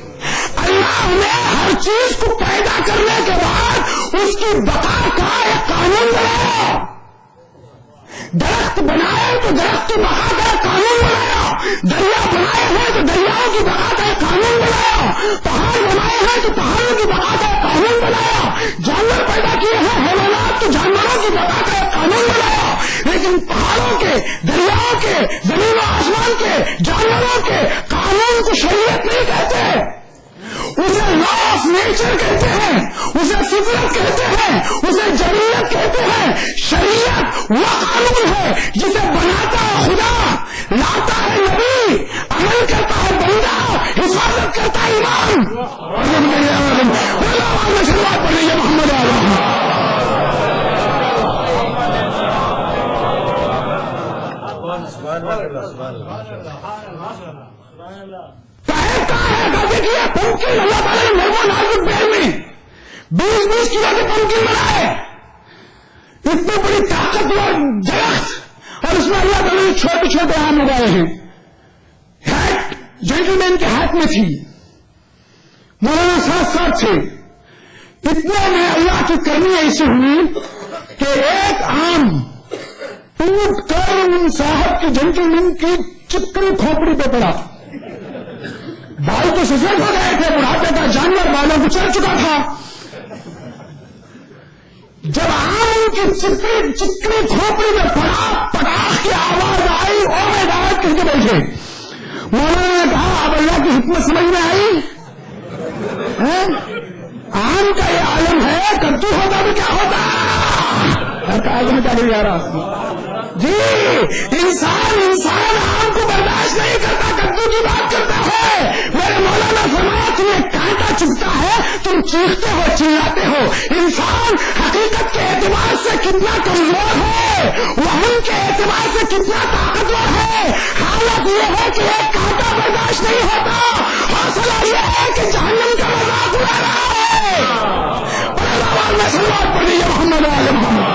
[SPEAKER 2] اللہ نے ہر چیز کو پیدا کرنے کے بعد اس کی بقا کا ایک قانون بنایا. درخت بنائے تو درخت کی بقا کا ایک قانون بنایا. دریا بنائے ہیں تو دریاؤں کی بقا کا ایک قانون بنایا. پہاڑ بنائے ہیں تو پہاڑوں کی بقا کا ایک قانون بنایا. جانور پیدا کیے ہیں حیوانات تو جانوروں کی بقا کا ایک قانون بنایا. لیکن پہاڑوں کے، دریاؤں کے، زمین و آسمان کے، جانوروں کے قانون کو شریعت نہیں کہتے، اسے لا آف نیچر کہتے ہیں، اسے فطرت کہتے ہیں، اسے جبریت کہتے ہیں. شریعت وہ قانون ہے جسے بناتا ہے خدا، لاتا ہے نبی، عمل کرتا ہے بندہ، حفاظت کرتا ہے ایمان. شروعات پڑھ لیجیے محمد علیہ. دیکھیے پمکن اللہ تعالیٰ نے نرم و نازک بیل میں 20-20 کلو کے پمکن بنائے. اتنی بڑی طاقتور درخت اور اس میں اللہ تعالیٰ نے چھوٹے چھوٹے آم اگائے ہیں. ہیٹ جینٹلمین کے ہاتھ میں تھی، مولانا ساتھ تھے. اتنے میں اللہ کی کرنی ایسی ہوئی کہ ایک آم ٹوٹ کر ان صاحب کے جینٹلمین کی چکن کھوپڑی پہ پڑا. بال تو سفید ہو گئے تھے، بڑھاپے کا جانور بالوں کو چڑھ چکا تھا. جب آم کی چکری کھوپڑی میں پڑا، پٹاخ کی آواز آئی، او مائی گاڈ کر کے بیٹھے. مولانا نے کہا اب اللہ کی حکمت سمجھ میں آئی. آم کا یہ عالم ہے، کدو ہوتا تو کیا ہوتا جا رہا جی. انسان آم کو برداشت نہیں کرتا، کدو کی بات کرتا ہے. میرے مولانا فرمایا تمہیں کانٹا چبھتا ہے، تم چیختے ہو، چلاتے ہو. انسان حقیقت کے اعتبار سے کتنا کمزور ہے، وہم کے اعتبار سے کتنا طاقتور ہے. حالت یہ ہے کہ ایک کانٹا برداشت نہیں ہوتا. حوصلہ یہ ہے کہ جہنم کا مذاق اڑا رہا ہے. بڑے آواز میں سلوات پڑھ لیجیے محمد علیہ محمد.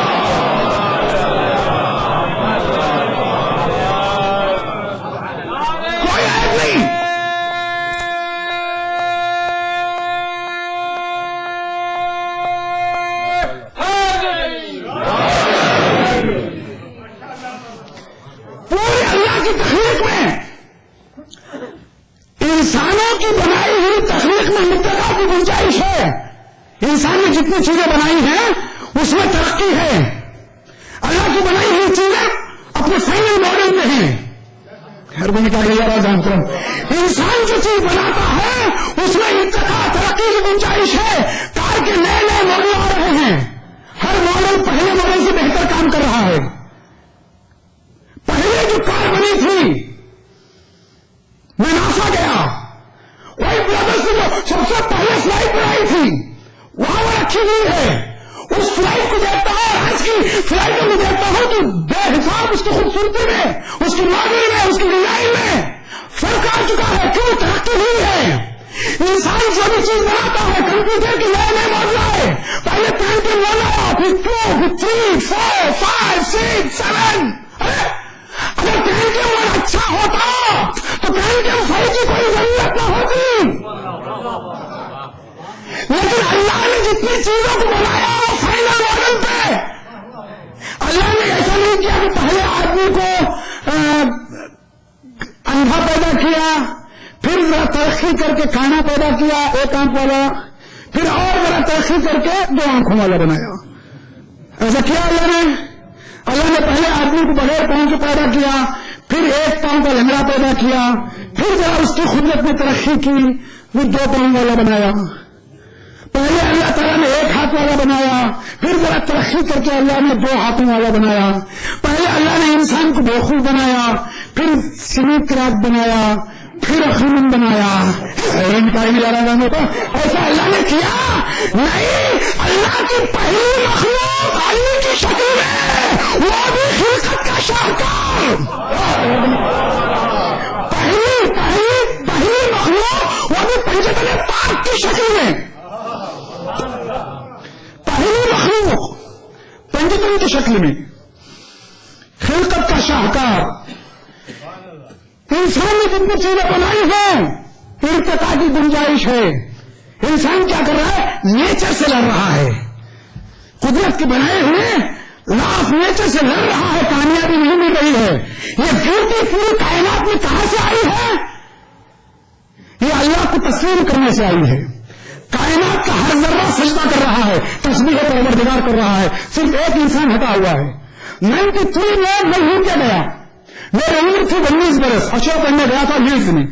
[SPEAKER 2] انسان نے جتنی چیزیں بنائی ہیں اس میں ترقی ہے. اللہ کی بنائی ہوئی چیزیں اپنے فائنل ماڈل میں ہیں. ہر بنے کا یار جانتا ہوں انسان جو چیز بناتا ہے اس میں ارتقا ترقی کی گنجائش ہے. کار کے نئے نئے ماڈل آ رہے ہیں. ہر ماڈل پہلے ماڈل سے بہتر کام کر رہا ہے. پہلے جو کار بنی تھی میں ناسا گیا, وائٹ برادرز نے جو سب سے پہلے فلائٹ بنائی تھی وہاں وہ رکھی ہوئی ہے. اس فلائٹ کو دیکھتا ہوں, آج کی فلائٹوں کو دیکھتا ہوں کہ بے حساب اس کی خوبصورتی میں, اس کی ماڈل میں, اس کی ڈیزائن میں فرق آ چکا ہے. کیوں؟ ترقی ہوئی ہے. انسان جو بھی چیز بناتا ہے کمپیوٹر کے نئے نئے ماڈل آئے. پہلے پین کے ماڈل آیا, پھر 2, پھر 3, 4, 5, 6, 7. اگر پین کے ماڈل اچھا ہوتا تو پین کے 5 کی کوئی ضرورت نہ ہوتی. لیکن اللہ نے جتنی چیزوں کو بنایا وہ فائنل ماڈل پہ. اللہ نے ایسا نہیں کیا کہ پہلے آدمی کو اندھا پیدا کیا, پھر ذرا ترقی کر کے کھانا پیدا کیا 1 آنکھ والا, پھر اور ذرا ترقی کر کے 2 آنکھوں والا بنایا. ایسا کیا اللہ نے؟ اللہ نے پہلے آدمی کو بغیر پاؤں کے پیدا کیا, پھر 1 پاؤں کا لنگڑا پیدا کیا, پھر ذرا اس کی خدمت میں ترقی کی, وہ 2 پاؤں والا بنایا. پہلے اللہ تعالیٰ نے 1 ہاتھ والا بنایا, پھر ذرا ترقی کر کے اللہ نے 2 ہاتھوں والا بنایا. پہلے اللہ نے انسان کو بیوقوف بنایا, پھر سیمی کراک بنایا, پھر عقلمند بنایا. ایسا اللہ نے کیا نہیں. اللہ کی پہلی مخلوق علی کی شکل میں, وہ بھی خلقت کا شاہکار. پہلی مخلوق وہ بھی پنجتن پاک کی شکل میں. پہلی مخلوق پنجتن کی شکل میں, خلقت کا شاہکار. انسان نے جتنی چیزیں بنائی ہیں ارتقاء کی گنجائش ہے. انسان کیا کر رہا ہے؟ نیچر سے لڑ رہا ہے. قدرت کے بنائے ہوئے لا آف نیچر سے لڑ رہا ہے, کامیابی نہیں مل رہی ہے. یہ بیوٹی پوری کائنات میں کہاں سے آئی ہے؟ یہ اللہ کو تسلیم کرنے سے آئی ہے. کائنات کا ہر ذرہ سجدہ کر رہا ہے, تسبیح پروردگار کر رہا ہے. صرف ایک انسان ہٹا ہوا ہے. 93 میں میں ہوں کیا گیا, میری عمر تھی 19 برس. اشوک پڑھنے گیا تھا لیڈز میں.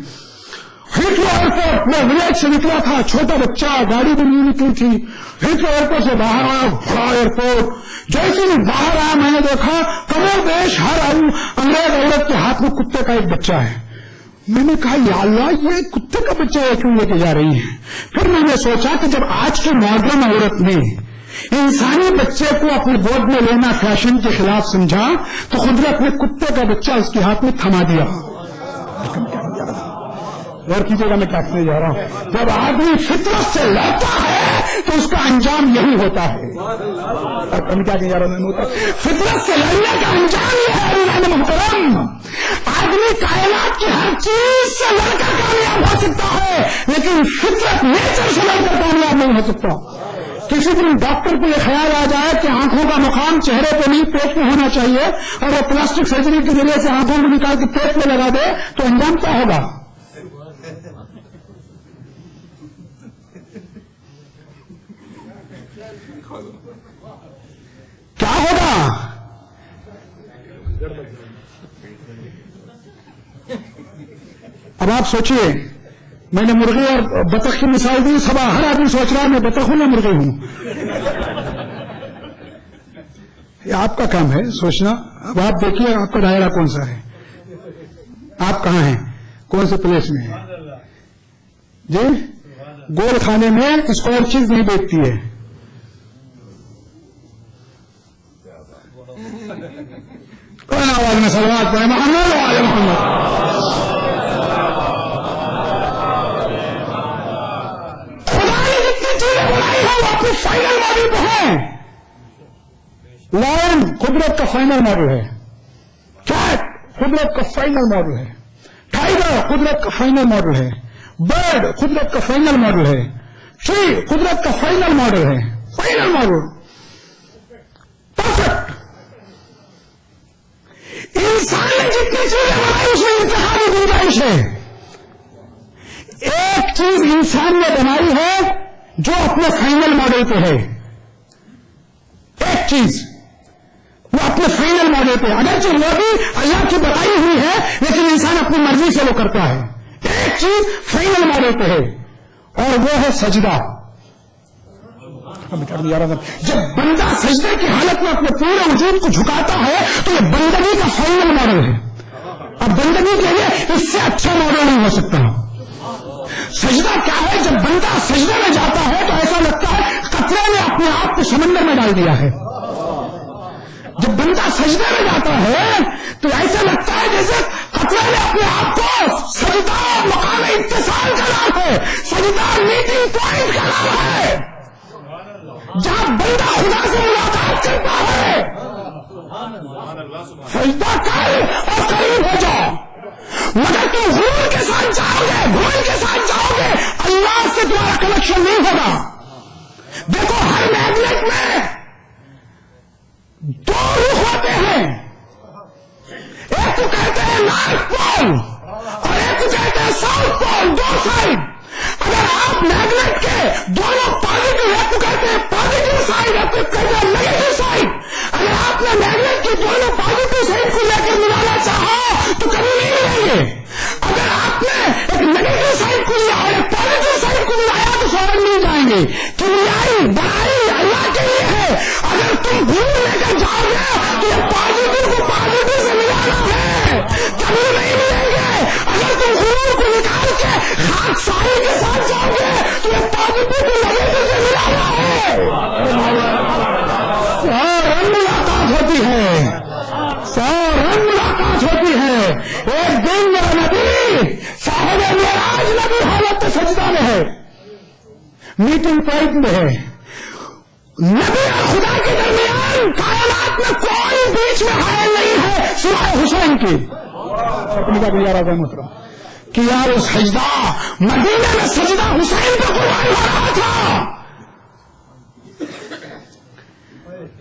[SPEAKER 2] ہیترو ایئرپورٹ میں ولیج سے نکلا تھا, چھوٹا بچہ, گاڑی بھی نہیں نکلی تھی. ہیترو ایئرپورٹ سے باہر آیا, بڑا ایئرپورٹ. جیسے ہی باہر آیا میں نے دیکھا کمر بیش ہر انگریز عورت کے ہاتھ میں کتے کا ایک بچہ ہے. میں نے کہا یا اللہ یہ کتے کا بچہ ہے کیوں لے کے جا رہی ہے؟ پھر میں نے سوچا کہ جب آج کے ماڈرن عورت نے انسانی بچے کو اپنے گود میں لینا فیشن کے خلاف سمجھا تو قدرت نے کتے کا بچہ اس کے ہاتھ میں تھما دیا. غور کیجیے گا میں کیا کہنے جا رہا ہوں. جب آدمی فطرت سے لڑتا ہے تو اس کا انجام یہی ہوتا ہے. میں کیا کہنے جا رہا ہوں, فطرت سے لڑنے کا انجام یہ ہے اللہ محترم. آدمی کائنات کی ہر چیز سے لڑ کر کامیاب ہو سکتا ہے, لیکن فطرت نیچر سے لڑ کر کامیاب نہیں ہو سکتا. کسی دن ڈاکٹر کو یہ خیال آ جائے کہ آنکھوں کا مقام چہرے پہ نہیں پیٹ میں ہونا چاہیے, اور وہ پلاسٹک سرجری کے ذریعے سے آنکھوں کو نکال کے پیٹ میں لگا دے تو انجام کیا ہوگا؟ کیا ہوگا؟ اب آپ سوچئے, میں نے مرغی اور بطخ کی مثال دی. سب ہر آدمی سوچ رہا ہے میں بطخ ہوں یا مرغی ہوں. یہ آپ کا کام ہے سوچنا. اب آپ دیکھیے آپ کا دائرہ کون سا ہے, آپ کہاں ہیں, کون سے پلیس میں ہیں جی. گول کھانے میں اسکوائر چیز نہیں بیچتی ہے. کون آواز میں سلوات پڑھے محمد والے محمد. خدا نے جتنی چیزیں بنائی ہیں وہ اپنے فائنل ماڈل پہ ہیں. لائن قدرت کا فائنل ماڈل ہے, کیٹ قدرت کا فائنل ماڈل ہے, ٹائیگر قدرت کا فائنل ماڈل ہے, برڈ قدرت کا فائنل ماڈل ہے, ٹری قدرت کا فائنل ماڈل ہے. Final model perfect. انسان نے جتنی چیزیں بنائی اس میں انتہائی گنجائش ہے. ایک چیز انسان نے بنائی ہے جو اپنے فائنل ماڈل پہ ہے، ایک چیز وہ اپنے فائنل ماڈل پہ، اگرچہ وہ بھی اللہ کی بتائی ہوئی ہے لیکن انسان اپنی مرضی سے وہ کرتا ہے، ایک چیز فائنل ماڈل پہ ہے اور وہ ہے سجدہ۔ جب بندہ سجدے کی حالت میں اپنے پورے وجود کو جھکاتا ہے تو یہ بندگی کا فائنل ماڈل ہے۔ اب بندگی کے لیے اس سے اچھا ماڈل نہیں ہو سکتا۔ سجدہ کیا ہے؟ جب بندہ سجدے میں جاتا ہے تو ایسا لگتا ہے قطرے نے اپنے آپ کو سمندر میں ڈال دیا ہے۔ جب بندہ سجدے میں جاتا ہے تو ایسا لگتا ہے جیسے قطرے نے اپنے آپ کو، سجدہ مقام اتصال کا نام ہے، سجدہ میٹنگ پوائنٹ کا نام ہے، جہاں بندہ خدا سے ملاقات کرتا ہے۔ سجدہ کر اور قریب ہو جاؤ، مگر تم غرور کے ساتھ جاؤ گے، گھمنڈ کے ساتھ جاؤ گے، اللہ سے تمہارا کنیکشن نہیں ہوگا۔ دیکھو ہر میگنیٹ میں دو رخ ہوتے ہیں، ایک کو کہتے ہیں نارتھ پول اور ایک کو کہتے ہیں ساؤتھ پول، دو سائڈ۔ اگر آپ میگنیٹ کے دونوں پازیٹو، ایک کو کہتے ہیں پازیٹو سائڈ، ایک کو کہتے ہیں نیگیٹو سائڈ، اگر آپ نے میگنیٹ کی دونوں پازیٹو سائڈ کو لے کر ملانا چاہا تو کبھی نہیں ملیں گے۔ اگر آپ نے ایک نیگیٹو سائڈ کو لیا اور ایک پازیٹو سائڈ کو ملایا تو فوراً مل جائیں گے۔ کیمیائی بڑائی اللہ کے لیے ہے، اگر تم بھول لے کر جاؤ گے تو یہ پازیٹو کو پازیٹو سے ملانا ہے، کبھی نہیں ملیں گے۔ اگر تم غرور کو نکال کے خاک ساری کے ساتھ جاؤ گے تو یہ پازیٹو کو نیگیٹو سے ملانا ہے۔ فوراً ملاقات ہوتی ہے، فوراً ملاقات ہوتی ہے۔ ایک دن میرا نبی صاحب معراج نبی حالت سجدہ میں ہے، میٹنگ پوائنٹ میں ہے، نبی اور خدا کے درمیان کائنات میں کوئی بیچ میں حائل نہیں ہے سوائے حسین کی۔ اپنی کا گزارا تھا محترم کہ یار سجدہ مدینے میں سجدہ حسین کا قربان ہو رہا تھا،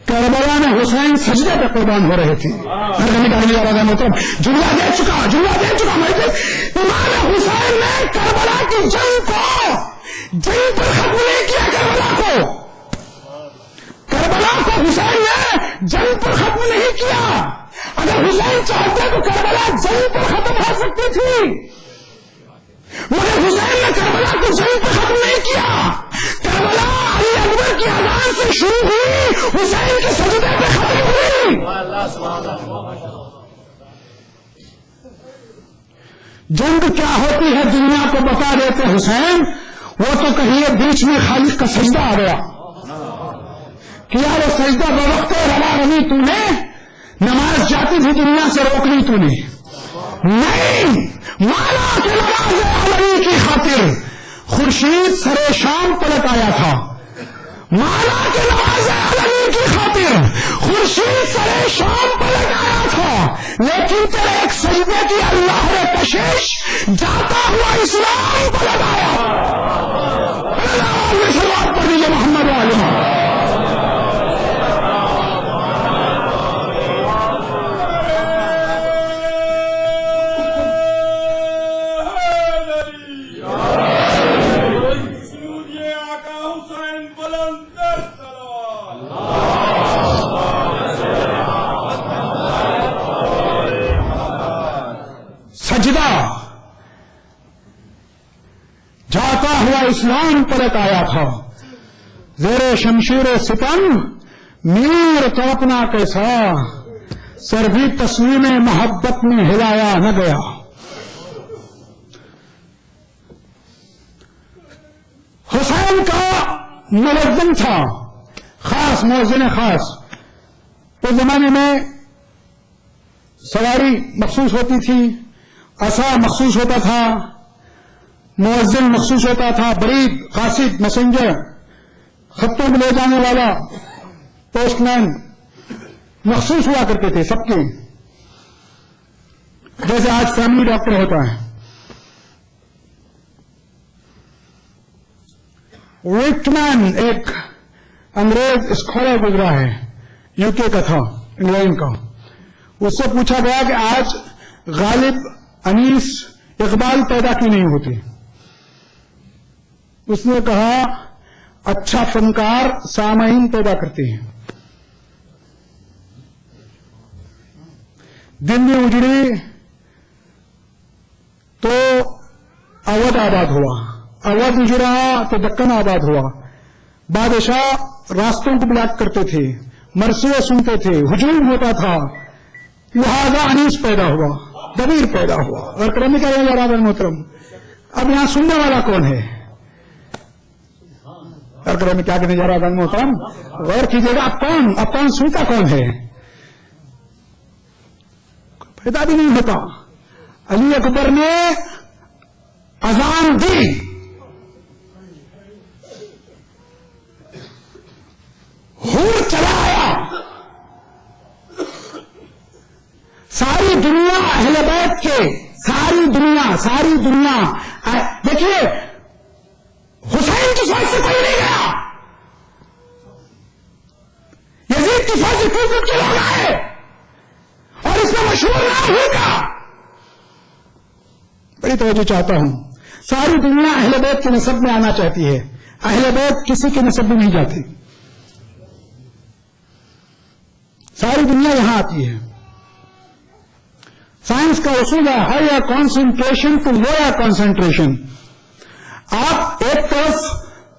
[SPEAKER 2] کربلا میں حسین سجدے پہ قربان ہو رہے تھے۔ محترم جملہ دے چکا امام حسین نے کربلا کی جنگ پر ختم نہیں کیا، کربلا کو حسین نے جنگ پر ختم نہیں کیا۔ اگر حسین چاہتے تو کربلا جنگ پر ختم ہو سکتی تھی، مگر حسین نے کربلا کو جنگ پر ختم نہیں کیا۔ کربلا علی اکبر کی اذان سے شروع ہوئی، حسین کے سجدے پہ ختم ہوئی۔ جنگ کیا ہوتی ہے دنیا کو بتا دیتے حسین، وہ تو کہیے بیچ میں خالق کا سجدہ آ گیا کہ یار سجدہ بوقت روا رہی، تو نے نماز جاتی تھی دنیا سے روک لی، تو نے نہیں، مالا کے نماز علی کی خاطر خورشید سرے شام پلٹ آیا تھا، مالا کے نماز علی کی خاطر خورشید سرے شام پلٹ آیا تھا، لیکن تیرے ایک سجدے کی اللہ نے کشش جاتا ہوا اسلام پلٹ آیا۔ اللہ صلوات پڑھ دیجیے محمد علیہ۔ سجدہ جاتا ہوا اسلام پلٹ آیا تھا، زیر شمشیر ستم میر کلپنا کیسا، سر بھی تسلیم محبت میں ہلایا نہ گیا۔ حسین کا ملزم تھا، خاص مؤذن خاص، اس زمانے میں سواری مخصوص ہوتی تھی، عصا مخصوص ہوتا تھا، مؤذن مخصوص ہوتا تھا، برید، قاصد، میسنجر، خطوں میں لے جانے والا، پوسٹ مین مخصوص ہوا کرتے تھے سب کے، جیسے آج فیملی ڈاکٹر ہوتا ہے۔ ویٹمین ایک انگریز اسکالر گزرا ہے، یو کے کا تھا، انگلینڈ کا، اس سے پوچھا گیا کہ آج غالب، انیس، اقبال پیدا کیوں نہیں ہوتے؟ اس نے کہا
[SPEAKER 1] اچھا فنکار سامعین پیدا کرتے ہیں. دن میں اجڑی تو اودھ آباد ہوا، اودھ اجڑا تو دکن آباد ہوا. بادشاہ راستوں کو بلاک کرتے تھے، مرثیے سنتے تھے، ہجوم ہوتا تھا، لہذا انیس پیدا ہوا، دبیر پیدا ہوا. اور کرنے کا یہ ارادہ محترم، اب یہاں سننے والا کون ہے؟ اور کرنے کیا کہنے جا رہا ہے محترم؟ غور کیجیے گا، اب کون سنتا کون ہے؟ پیدا بھی نہیں ہوتا. علی اکبر نے اذان دی، حور چلا آیا، ساری دنیا اہل بیت کے، ساری دنیا دیکھیے، حسین کی فوج سے کوئی نہیں گیا، یزید کی فوج سے کچھ کے لوگ آئے اور اس میں مشہور نہ ہوگا. بڑی توجہ چاہتا ہوں، ساری دنیا اہل بیت کے نسب میں آنا چاہتی ہے، اہل بیت کسی کے نسب میں نہیں جاتی، ساری دنیا یہاں آتی ہے. سائنس کا اصول ہے higher concentration to lower concentration. آپ ایک طرف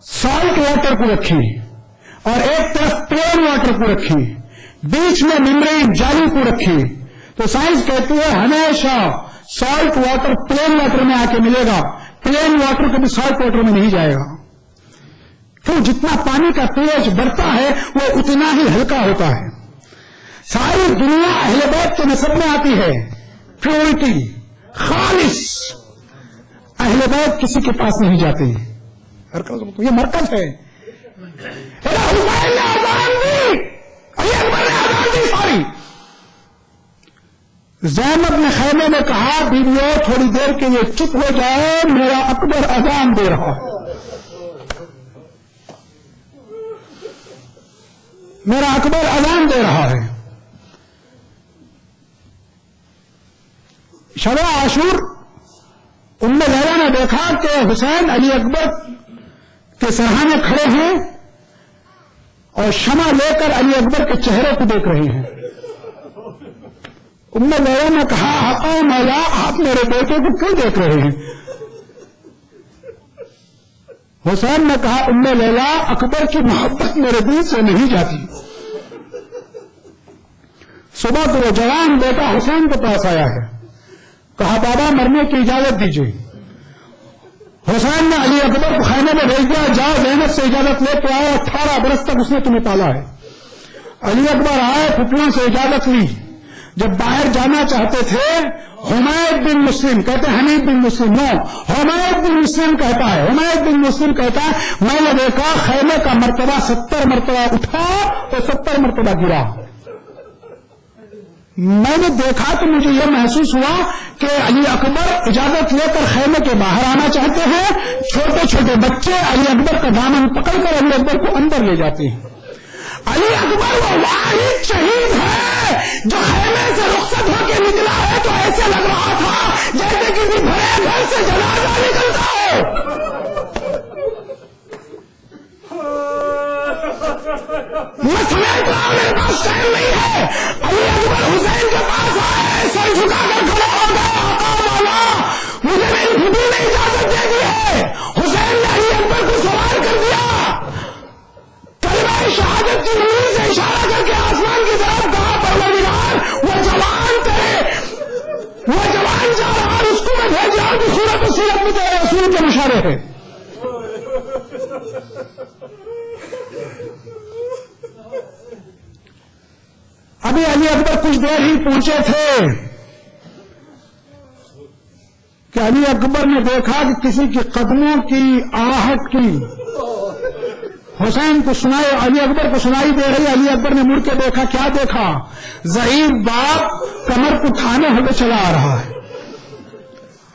[SPEAKER 1] سالٹ واٹر کو رکھیں اور ایک طرف پلین واٹر کو رکھیں، بیچ میں ممبرین جالی کو رکھیں، تو سائنس کہتی ہے ہمیشہ سالٹ واٹر پلین واٹر میں آ کے ملے گا، پلین واٹر کبھی سالٹ واٹر میں نہیں جائے گا. کیوں؟ جتنا پانی کا پی ایچ بڑھتا ہے وہ اتنا ہی ہلکا ہوتا ہے. ساری دنیا اہل بیت کے نسب میں آتی ہے، پیورٹی، خالص. اہل بیت کسی کے پاس نہیں جاتے، یہ مرکز ہے. حسین نے اذان دی، علی اکبر نے اذان دی ساری. زینب نے خیمے میں کہا بیویوں تھوڑی دیر کے لیے چپ ہو جائے، میرا اکبر اذان دے رہا ہے، میرا اکبر اذان دے رہا ہے. شب عاشور ام لیلا نے دیکھا کہ حسین علی اکبر کے سرہانے کھڑے ہیں اور شمع لے کر علی اکبر کے چہرے کو دیکھ رہے ہیں. ام لیلا نے کہا آقا مولا آپ میرے بیٹے کو کیوں دیکھ رہے ہیں؟ حسین نے کہا ام لیلا اکبر کی محبت میرے دل سے نہیں جاتی. صبح تو وہ جوان بیٹا حسین کے پاس آیا ہے، کہا بابا مرنے کی اجازت دیجیے. حسین نے علی اکبر کو خیمے میں بھیج دیا، جاؤ زینب سے اجازت لے کے آؤ، 18 برس تک اس نے تمہیں پالا ہے. علی اکبر آئے، پھپھیوں سے اجازت لی. جب باہر جانا چاہتے تھے، حمید بن مسلم کہتے ہیں، حمید بن مسلم نو، حمید بن مسلم کہتا ہے، حمید بن مسلم کہتا ہے میں نے دیکھا خیمے کا مرتبہ 70 مرتبہ اٹھا تو 70 مرتبہ گرا. میں نے دیکھا تو مجھے یہ محسوس ہوا کہ علی اکبر اجازت لے کر خیمے کے باہر آنا چاہتے ہیں، چھوٹے چھوٹے بچے علی اکبر کا دامن پکڑ کر علی اکبر کو اندر لے جاتے ہیں. علی اکبر وہ واحد شہید ہے جو خیمے سے رخصت ہو کے نکلا ہے تو ایسے لگ رہا تھا جیسے کسی بڑے گھر سے جنازہ نکلتا ہو. میں سمیٹ رہا ہوں، میرے پاس ٹائم نہیں ہے. علی اکبر حسین کے پاس آئے، سر جھکا کر کھڑا ہو گیا، آقا مولا مجھے میری بیوی نے اجازت دے دی ہے. حسین نے علی اکبر کو سوار کر دیا، کلمہ شہادت کی نور سے اشارہ کر کے آسمان کی طرف کہا پروردگار وہ جوان جا رہا ہے، اس کو میں بھیج رہا ہوں کہ صورت و سیرت میں تیرے رسول کے مشارے ہے. ابھی علی اکبر کچھ دیر ہی پہنچے تھے کہ علی اکبر نے دیکھا کہ کسی کے قدموں کی آہٹ کی حسین کو سنائے، علی اکبر کو سنائی دے رہی. علی اکبر نے مڑ کے دیکھا، کیا دیکھا؟ ضعیف باپ کمر کو تھانے ہوئے چلا آ رہا ہے.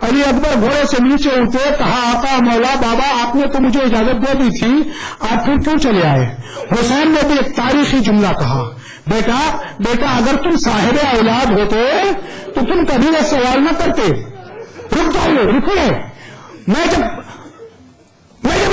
[SPEAKER 1] علی اکبر گھوڑے سے نیچے اترے، کہا آقا مولا بابا آپ نے تو مجھے اجازت دے دی تھی، آپ پھر کیوں چلے آئے؟ حسین نے بھی ایک تاریخی جملہ کہا، بیٹا اگر تم صاحب اولاد ہوتے تو تم کبھی یہ سوال نہ کرتے. رک جائیے، رکو. میں جب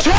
[SPEAKER 2] 6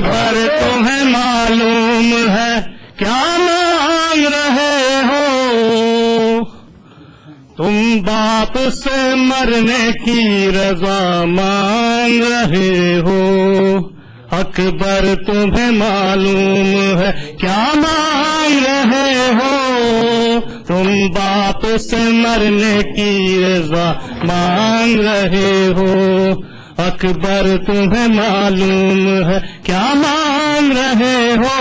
[SPEAKER 2] اکبر تمہیں معلوم ہے کیا مانگ رہے ہو، تم باپ سے مرنے کی رضا مانگ رہے ہو، اکبر تمہیں معلوم ہے کیا مانگ رہے ہو، تم باپ سے مرنے کی رضا مانگ رہے ہو، اکبر تمہیں معلوم ہے کیا مانگ رہے ہو،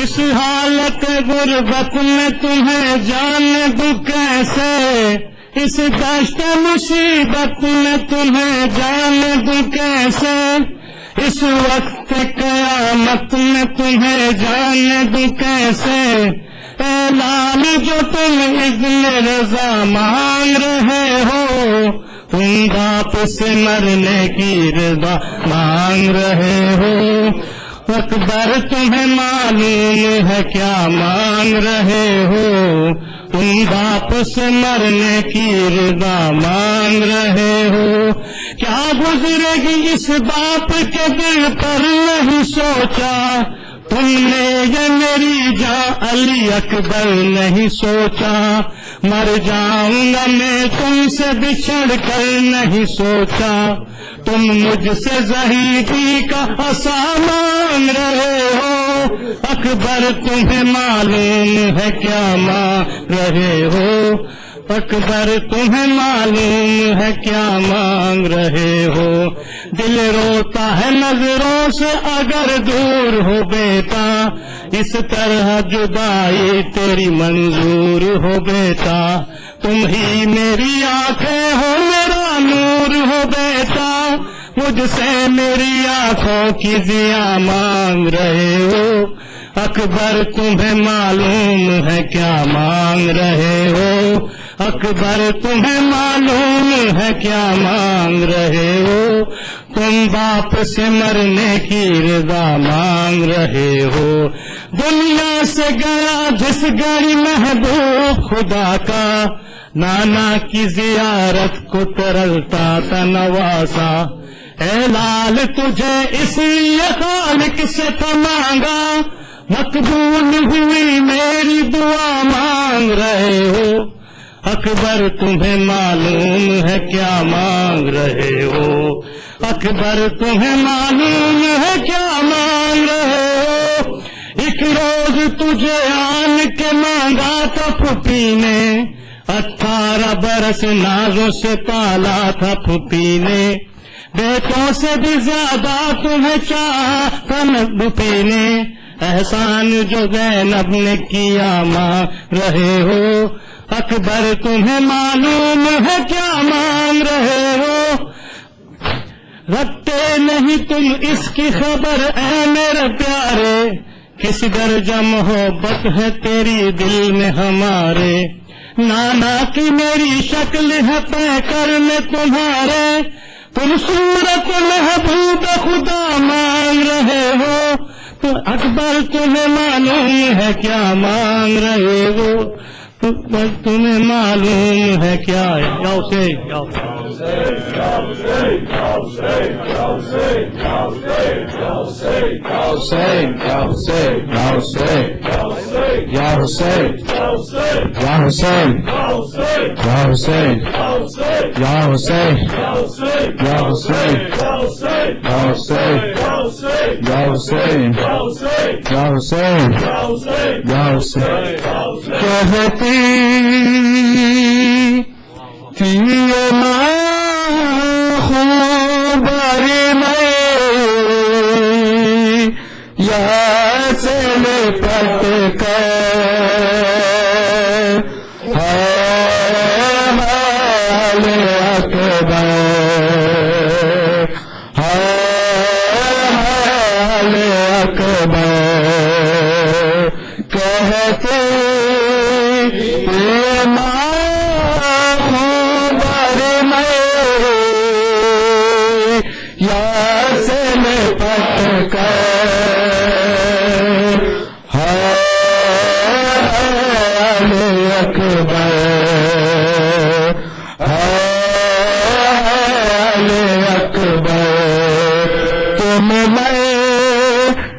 [SPEAKER 2] اس حالت غربت میں تمہیں جان دوں کیسے، اس دشت مصیبت میں تمہیں جان دوں کیسے، اس وقت قیامت میں تمہیں جان دوں کیسے، اے لال جو تم اذن رضا مانگ رہے ہو، تم باپ سے مرنے کی رضا مانگ رہے ہو، اکبر تمہیں معلوم ہے کیا مانگ رہے ہو، تم باپ سے مرنے کی رضا مانگ رہے ہو، کیا گزرے گی اس باپ کے دل پر نہیں سوچا، تم نے یہ میری جان علی اکبر نہیں سوچا، مر جاؤں گا میں تم سے بچھڑ کر نہیں سوچا، تم مجھ سے ظہیری کا عصا مانگ رہے ہو، اکبر تمہیں معلوم ہے کیا مانگ رہے ہو، اکبر تمہیں معلوم ہے کیا مانگ رہے ہو، دل روتا ہے نظروں سے اگر دور ہو بیٹا، اس طرح جدائی تیری منظور ہو بیٹا، تم ہی میری آنکھیں ہو میرا نور ہو بیٹا، مجھ سے میری آنکھوں کی ضیا مانگ رہے ہو، اکبر تمہیں معلوم ہے کیا مانگ رہے ہو، اکبر تمہیں معلوم ہے کیا مانگ رہے ہو، تم باپ سے مرنے کی رضا مانگ رہے ہو، دنیا سے گیا جس گھڑی محبوب خدا کا، نانا کی زیارت کو ترلتا تھا نواسا، اے لال تجھے اس لیے خالق سے تھا مانگا، مقبول ہوئی میری دعا مانگ رہے ہو، اکبر تمہیں معلوم ہے کیا مانگ رہے ہو، اکبر تمہیں معلوم ہے کیا مانگ رہے ہو، ایک روز تجھے آن کے مانگا تھا پھوپھی نے، 18 برس نازوں سے پالا تھا پھوپھی نے، بیٹوں سے بھی زیادہ تمہیں چاہا تھا پھوپھی نے، احسان جو زینب نے کیا مانگ رہے ہو، اکبر تمہیں معلوم ہے کیا مانگ رہے ہو، رکھتے نہیں تم اس کی خبر اے میرے پیارے، کس درجہ محبت ہے تیری دل میں ہمارے، نانا کی میری شکل ہے پے کرنے تمہارے، تم صورت محبوب خدا مانگ رہے ہو، تو اکبر تمہیں معلوم ہے کیا مانگ رہے ہو، تمہیں معلوم ہے کیا
[SPEAKER 1] کہتی تھی خبر میں یا سے لپٹ کر حال اکبر حال اکبر کہتے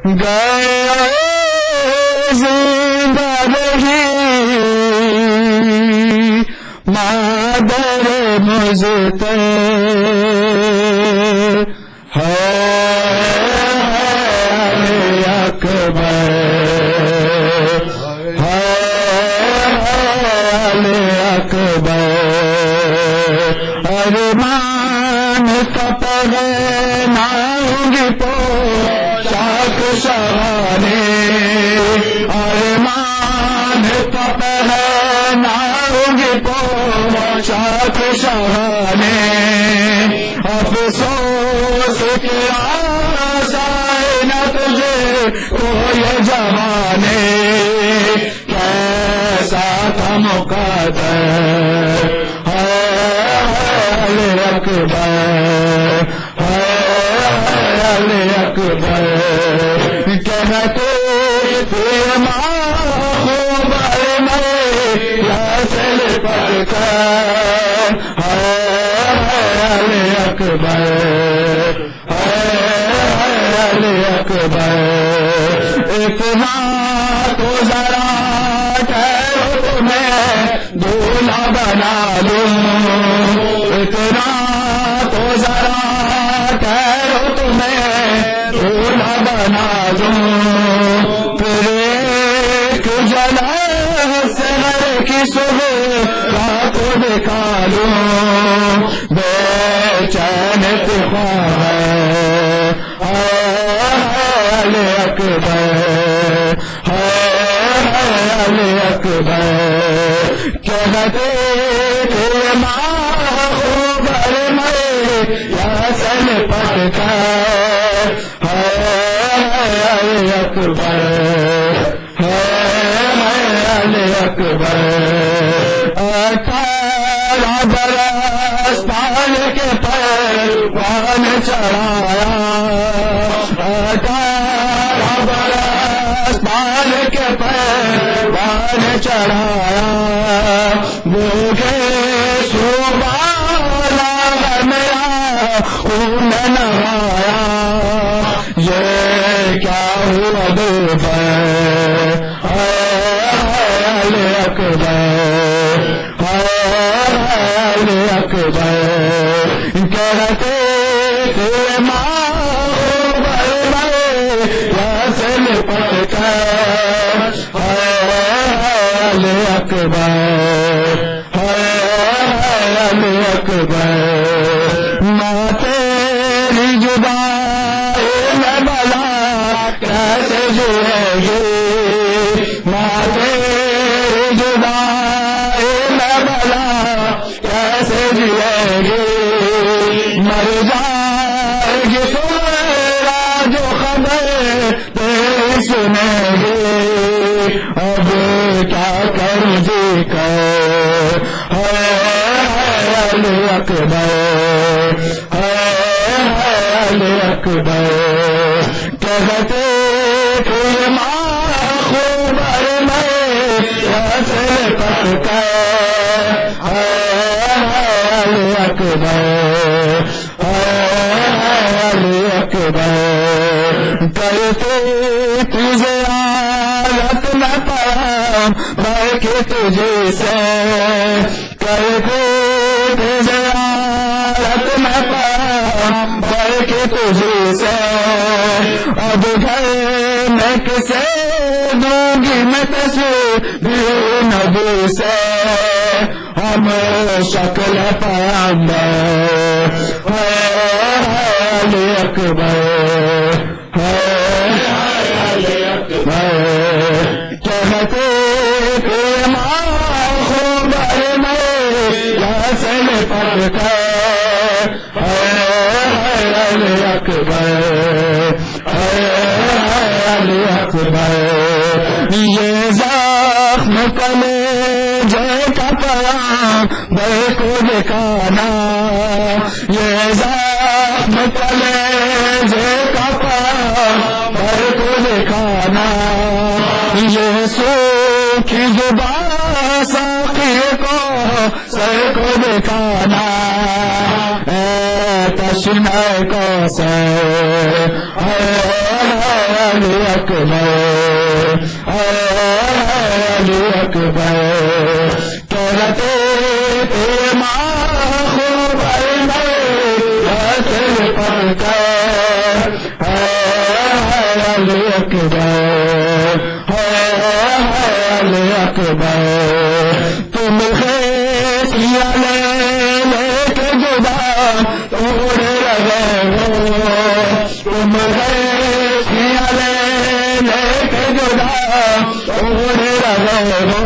[SPEAKER 2] گئے زندہ رہی مادر مجھتے ہے اکبر ہے اکبر ارمان کپڑ ناؤنگی پوشاک شہانے ارمان کپڑ ناؤنگی پوشاک شہانے افسوس کیا سائے نہ تجھے کوئی جوانے کیسا تھا مقدر اکبر اکبر کہتے تھے ماں خوب میں یاسل پڑھ کر اکبر اکبر اتنا تو ذرا ٹھہرو تمہیں دولہا بنا لوں اتنا تو ذرا ٹھہرو تمہیں دولہا بنا دوں پھر ایک جلس سحر کی صبح رات کو نکالوں بے چین طوفان ہے اکبر اکبر کہتے تھے ماں خوبر میں یاسل پڑھ کر اکبر اکبر 18 برس پال کے پروان چڑھایا 18 برس پال کے پروان چڑھایا بھوکے سوبالا میرا خون نہایا یہ کیا ہوا دوپہر اکبر اکبر کہتے تھے ماں یاسل پڑھ کر اکبر اکبر ماں تیری جدائی میں بلا کیسے جئے گی ماں تیری جدائی میں بلا کیسے جئے گی مر جائے گی تمہارا جو خبر تیری سنے گی اب کیا کروں جی کر اکبر اکبر کہتے تھے ماں خوبر میں یاسل پڑھ کر اکبر اکبر کرتے تجھے عادت نہ پام بلکہ تجھے سے کرتے تجھے عادت نہ پام بلکہ تجھے سے اب گھر میں کسے دوں گی میں تصویر نبی سے ہم شکل پیغمبر اکبر کہتے تھے ماں خوبر میں یاسل پڑھ کر اکبر اکبر یہ زخم کلیجے کا پیام بے کو دکھانا یہ زخم کلیجے کا پیام بے کو دکھانا یہ سوکھی زبان ساقی کو سر کو دکھانا تشنہ کو سر علی اکبر علی اکبر کہتے تھے ماں خوب میں حاصل پڑھ کر علی اکبر علی اکبر تم خیسیاں لے کے جدا اڑ رہے ہو تم خیسیاں لے کے جدا اڑ رہے ہو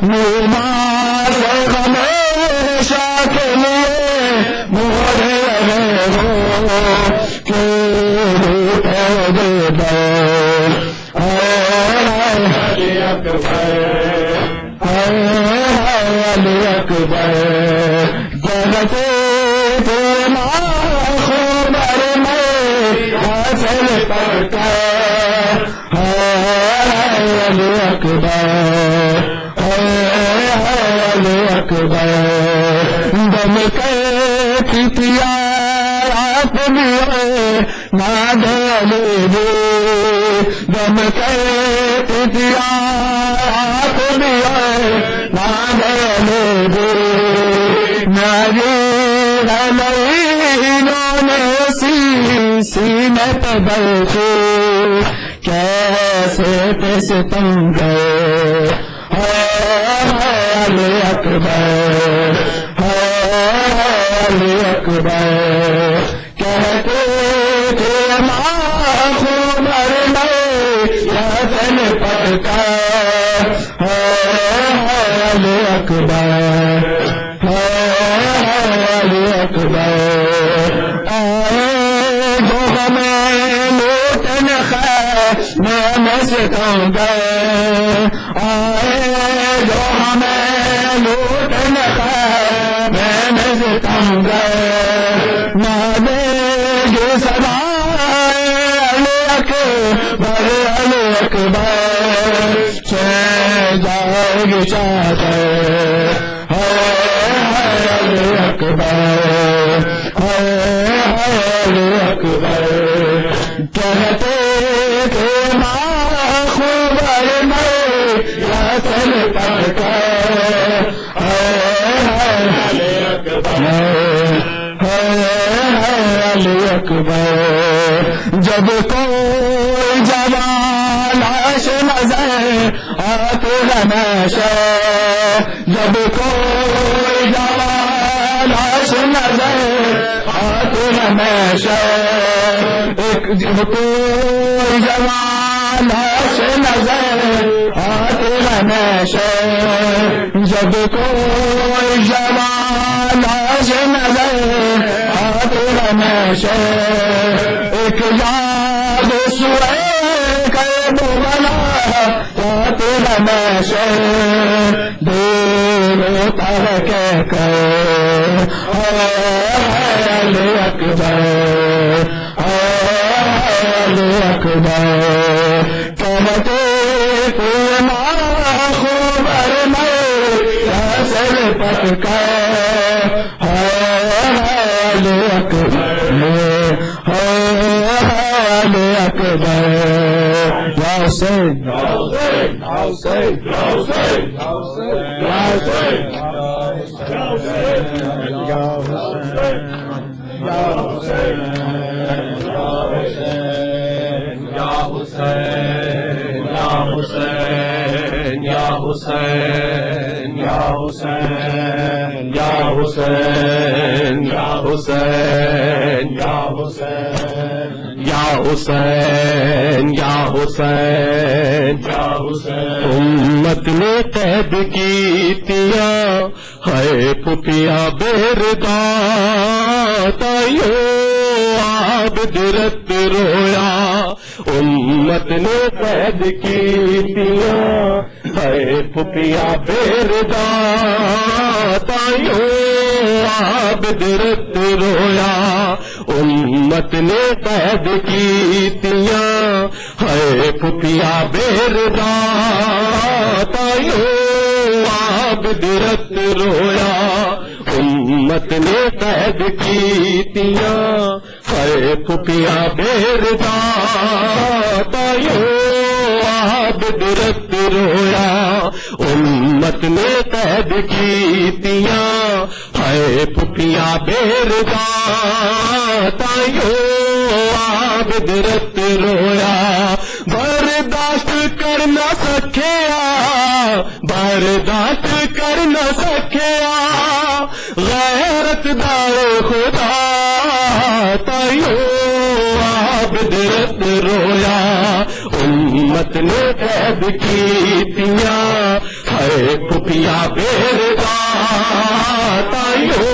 [SPEAKER 2] نماز ہمیشہ کے لیے موڑ رہے ہو کہ علی اکبر علی اکبر جگتے تھے خبر میں حاصل پڑھ کر علی اکبر علی اکبر دم کے پیارات لیے نہ ڈالے دم کے پیارات لیے نہ ڈالے انہوں نے سینے پہ بیٹھے کیسے پیسے تم گئے علی اکبر علی اکبر کہتے تھے ماں خبر میں حاصل پڑھ کر علی اکبر علی اکبر آئے جو ہمیں لوٹن خیر میں سے کم گئے آئے جو ہمیں لوٹن خیر میں سے کم گئے نہ دے گے سدا علی اکبر چین جائے گی چادر علی اکبر علی اکبر کہتے تھے ماں خبر میں حاصل پڑھ کر علی اکبر علی اکبر جب کوئی جوان لاش نظر آتے ہمیشہ جب کوئی جوان لاش نظر آتے ہمیشہ جب کوئی جوان لاش نظر آتے ہمیشہ جب کوئی جوان لاش نظر آتے ہمیشہ ایک یاد سوئے کے بنا آتے ہمیشہ دل تر کہہ کر علی اکبر علی اکبر کہتے تھے ماں خبر میں حاصل پڑھ کر علی اکبر علی اکبر یا حسین یا حسین یا حسین یا حسین یا حسین یا حسین یا حسین یا حسین یا حسین یا حسین یا حسین یا حسین یا حسین یا حسین یا حسین یا حسین یا حسین یا حسین امت نے قید کی تیا ہے پپیا بیردا تائیو عابد رت رویا امت نے قید کی تیا ہے پپیا بیردا تائیو عابد رت رویا امت نے قید کی تیا ہے پپیا بیردا تائیو عابد رت رویا امت نے قید کی تیا ہے پپیا بیردا تائیوں عابد رت رویا امت نے قید کیتیاں ہائے پھپھیاں بیرداں تائیوں عابد رت رویا برداشت کر نہ سکیا برداشت کر نہ سکیا غیرت دار خدا تائیوں عابد رت رویا امت نے قید کیتیاں ہائے پھپھیاں بیرداں تائیوں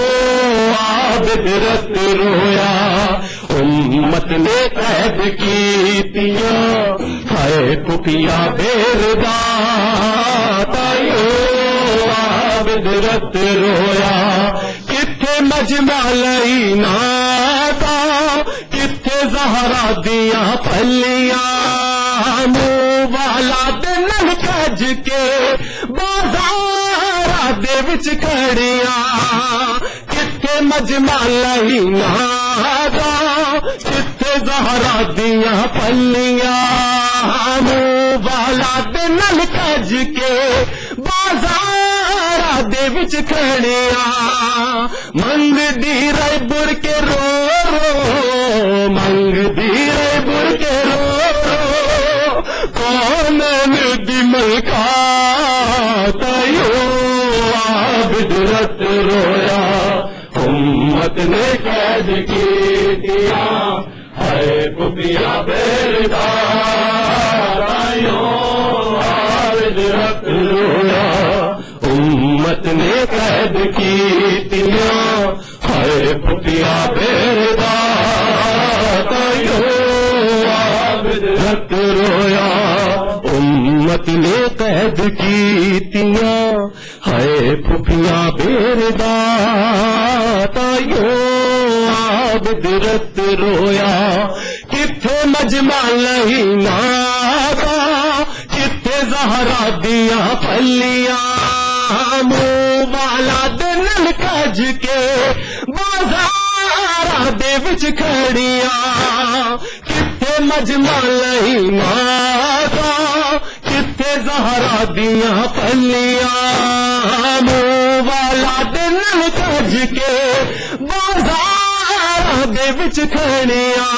[SPEAKER 2] عابد رت رویا امت نے قید کیتیاں ہائے پھپھیاں بیرداں تائیوں عابد رت رویا کتھے مجمع لینا دا کتھے زہرا دیاں پھلیاں منہ والا دن کج کے بازار دے وچ کھڑیاں کتھے مجمع لینا دا کتھے زہرا دیاں پھلیاں منہ والا دن کج کے بازار دے وچ کھڑیاں منگ دی رے بر کے رو رو منگ دی رے بر کے رو رو کون دی ملکا تائیوں عابد رت رویا امت نے قید کیتیاں ہائے پھپھیاں بیرداں تائیوں عابد رت رویا امت نے قید کیتیاں ہائے پھپھیاں بیرداں تائیوں عابد رت رویا امت نے قید کیتیاں ہائے پھپھیاں بیرداں تائیوں عابد رت رویا کتھے مجمع لینا دا کتھے زہرا دیاں پھلیاں منہ والا دن کج کے بازار دے وچ کھڑیاں کتھے مجمع لینا دا کتھے زہرا دیاں پھلیاں منہ والا دن کج کے بازار دے وچ کھڑیاں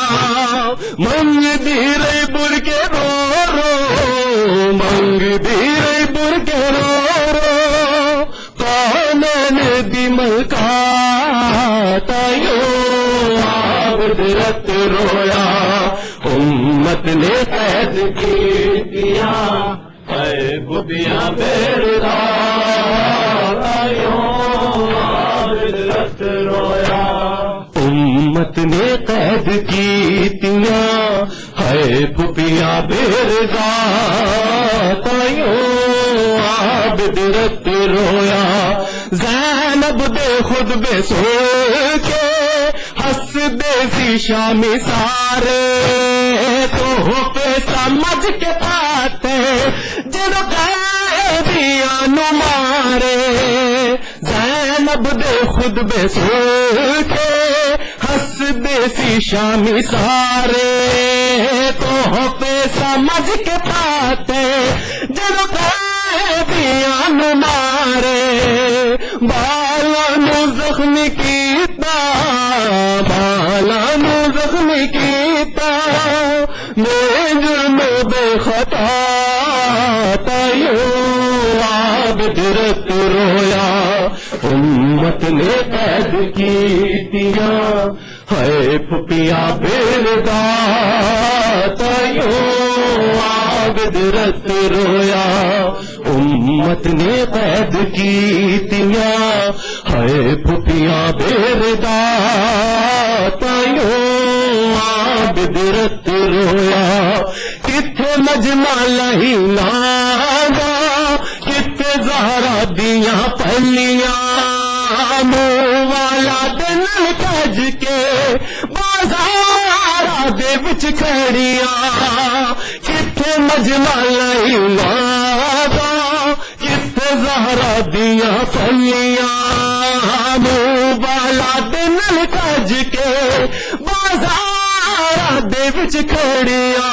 [SPEAKER 2] منگ دی رے بر کے رو رو منگ دی رے بر کے رو رو کون دی ملکا تائیوں عابد رت رویا امت نے قید کیتیاں ہائے پھپھیاں بیرداں تائیوں عابد رت رویا امت نے قید کیتیاں ہائے پھپھیاں بیرداں تائیوں عابد رت رویا زینب دے خطبے سن کے ہس دے سی شامی سارے تو پہ سمجھ کے پاتے جنو قیدیاں نو مارے زینب دے خطبے سن کے ہس دے سی شامی سارے تو پہ سمجھ کے پاتے جنو قیدیاں نو مارے بالا نو زخمی کیتا بالا نو زخمی کیتا میں جرم بے خطا تائیوں عابد رت رویا امت نے قید کیتیاں ہائے پھپھیاں بیرداں تائیوں عابد رت رویا امت نے قید کیتیاں ہائے پھپھیاں بیرداں تائیوں عابد رت رویا کتھے مجمع لینا دا کتھے زہرا دیاں پھلیاں منہ والا دن کج کے بازار دے وچ کھڑیاں کتھے مجمع لینا دا کتھے زہرا دیاں پھلیاں منہ والا دن کج کے بازار دے وچ کھڑیاں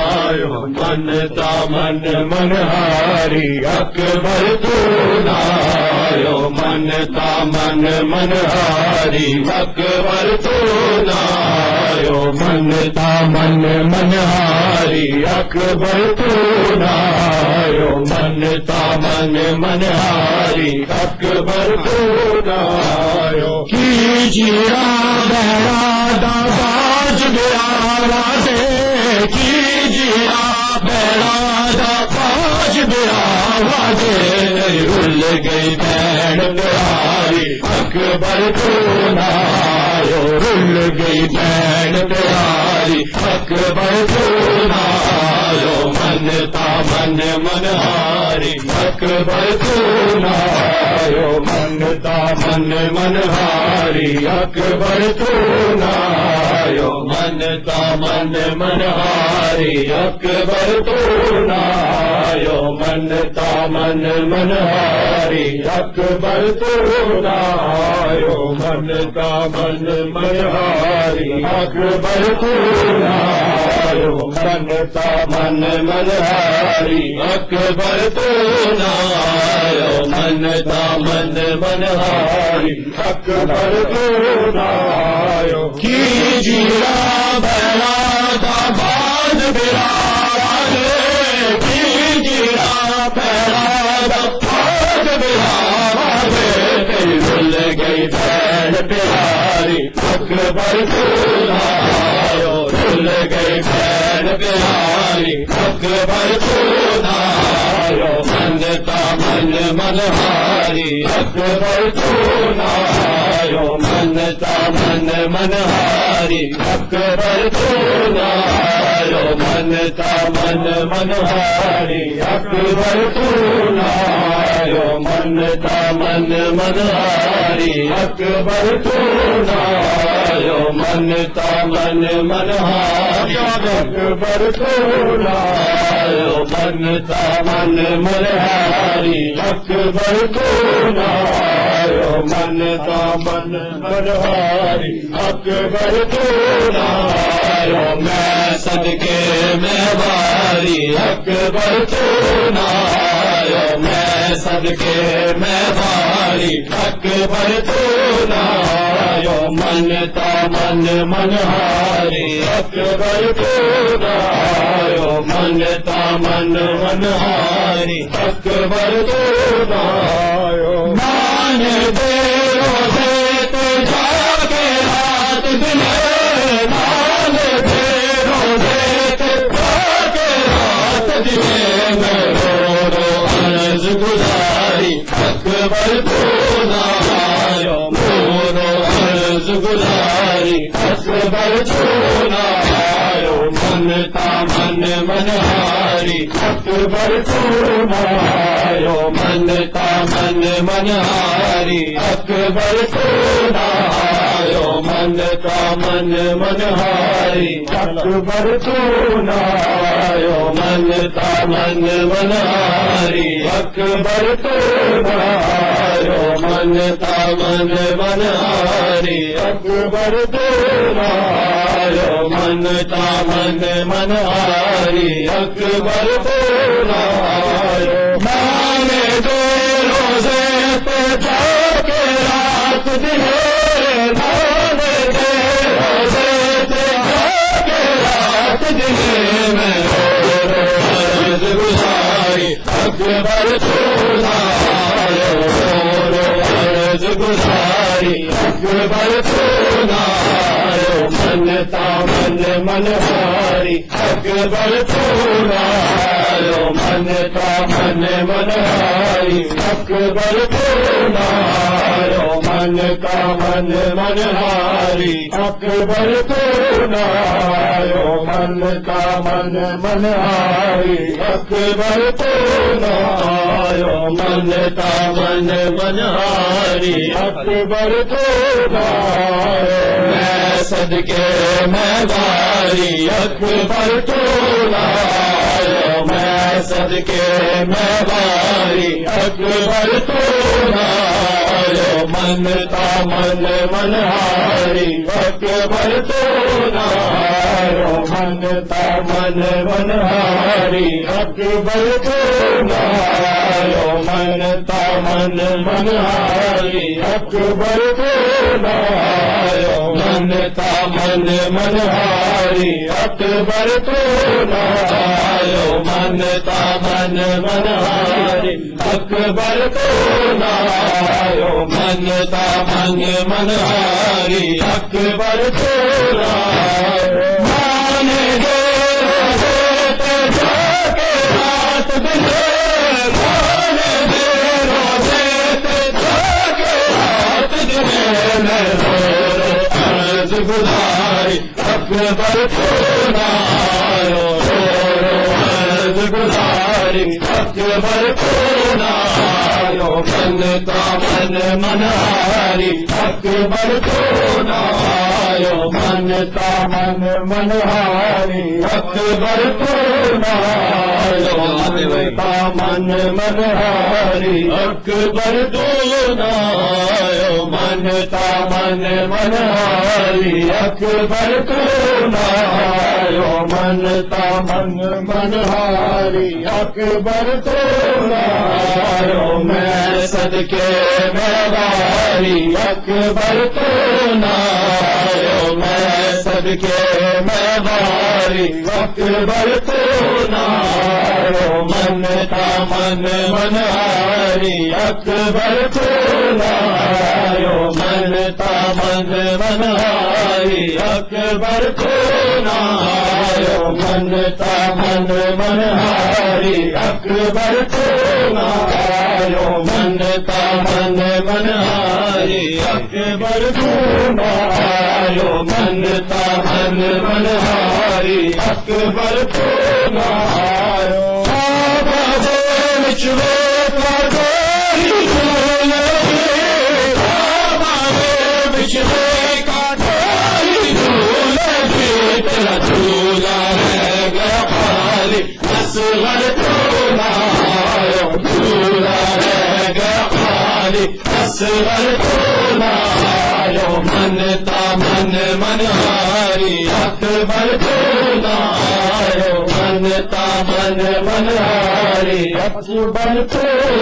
[SPEAKER 2] منتا من منہاری اکبر تو نایو منتا من منہاری اکبر تو نایو منتا من منہاری اکبر تو نایو منتا من منہاری اکبر تو نایو کیجیا بہرا باج گیا وعدے کیجیا بہرا باج گیا وعدے رل گئی بہن پیاری اکبر تو نایو رل گئی بہن پیاری اکبر تو نایو منتا من منہاری اکبر تو نایو منتا من منہاری اکبر تو نایو منتا من منہاری اکبر تو نایو منتا من منہاری اکبر تو نایو منتا من منہاری اکبر تو نایو منتا من منہاری اکبر تو نایو منتا من منہاری اکبر تو نایو کیجیا بہرا باز برار کیجیا بہرا باز برار رل گئی بہن پیاری اکبر تو نایو رل گئی بہن پیاری اکبر تو نایو منتا من منہاری اکبر تو نایو منتا من منہاری اکبر تو نایو منتا من منہاری اکبر تو نایو منتا من منہاری اکبر تو نایو منتا من منہاری اکبر تو نایو منتا من منہاری اکبر تو نایو منتا من منہاری اکبر تو نایو میں صدقے میں باری اکبر تو نایو میں صدقے میں باری اکبر تو نایو منتا من منہاری اکبر تو نایو منتا من منہاری اکبر تو نایو مان دے روزے تو جا کے رات دن مان دے روزے تو جا کے رات دن میں رو عرض گزاری اکبر تو نایو رو عرض گزاری اکبر تو نایو منتا من منہاری اکبر تو نایو منتا من منہاری اکبر تو نایو منتا من منہاری اکبر تو نایو منتا من منہاری اکبر تو نایو منتا من منہاری اکبر تو نایو منتا من منہاری اکبر تو نایو مانے دے روزے پہ جا کے رات دن مانے دے روزے پہ جا کے رات دن میں عرض گزاری اکبر تو نایو عرض گزاری اکبر تو نایو منتا من منہاری اکبر تو نایو منتا من منہاری اکبر تو نایو منتا من منہاری اکبر تو نایو منتا من منہاری اکبر تو نایو منتا من منہاری اکبر تو نایو میں صدقے میں باری اکبر تو نایو میں صدقے میں باری اکبر تو نایو منتا من منہاری اکبر تو نایو منتا من منہاری اکبر تو نایو منتا من منہاری اکبر تو نایو منتا من منہاری اکبر تو نایو منتا من منہاری اکبر تو نایو منتا من منہاری اکبر تو نایو مانے گے روزے جا کے رات دن مانے گے روزے جا کے رات دن میں رو رو عرض گزاری اکبر تو نایو رو رو عرض گزاری اکبر تو نایو منتا من منہاری اکبر تو نایو منتا من منہاری اکبر تو نایو منتا من منہاری اکبر تو نایو منتا من منہاری اکبر تو نایو منتا من منہاری اکبر تو نایو میں صدقے میں باری اکبر تو نایو میں صدقے میں باری اکبر تو نایو منتا من منہاری اکبر تو نایو منتا من منہاری اکبر تو نایو منتا من منہاری اکبر تو نایو منتا من منہاری اکبر تو نایو منتا من منہاری اکبر تو نایو آبادے مچھوے پرداری جھولے آبادے مچھوے کاٹاری جھولے تیرا جھولا ہے گیا خالی اصغر تو نایو جھولا ہے گیا خالی اصغر تو نایو منتا من منہاری اکبر تو نایو منتا من منہاری اکبر تو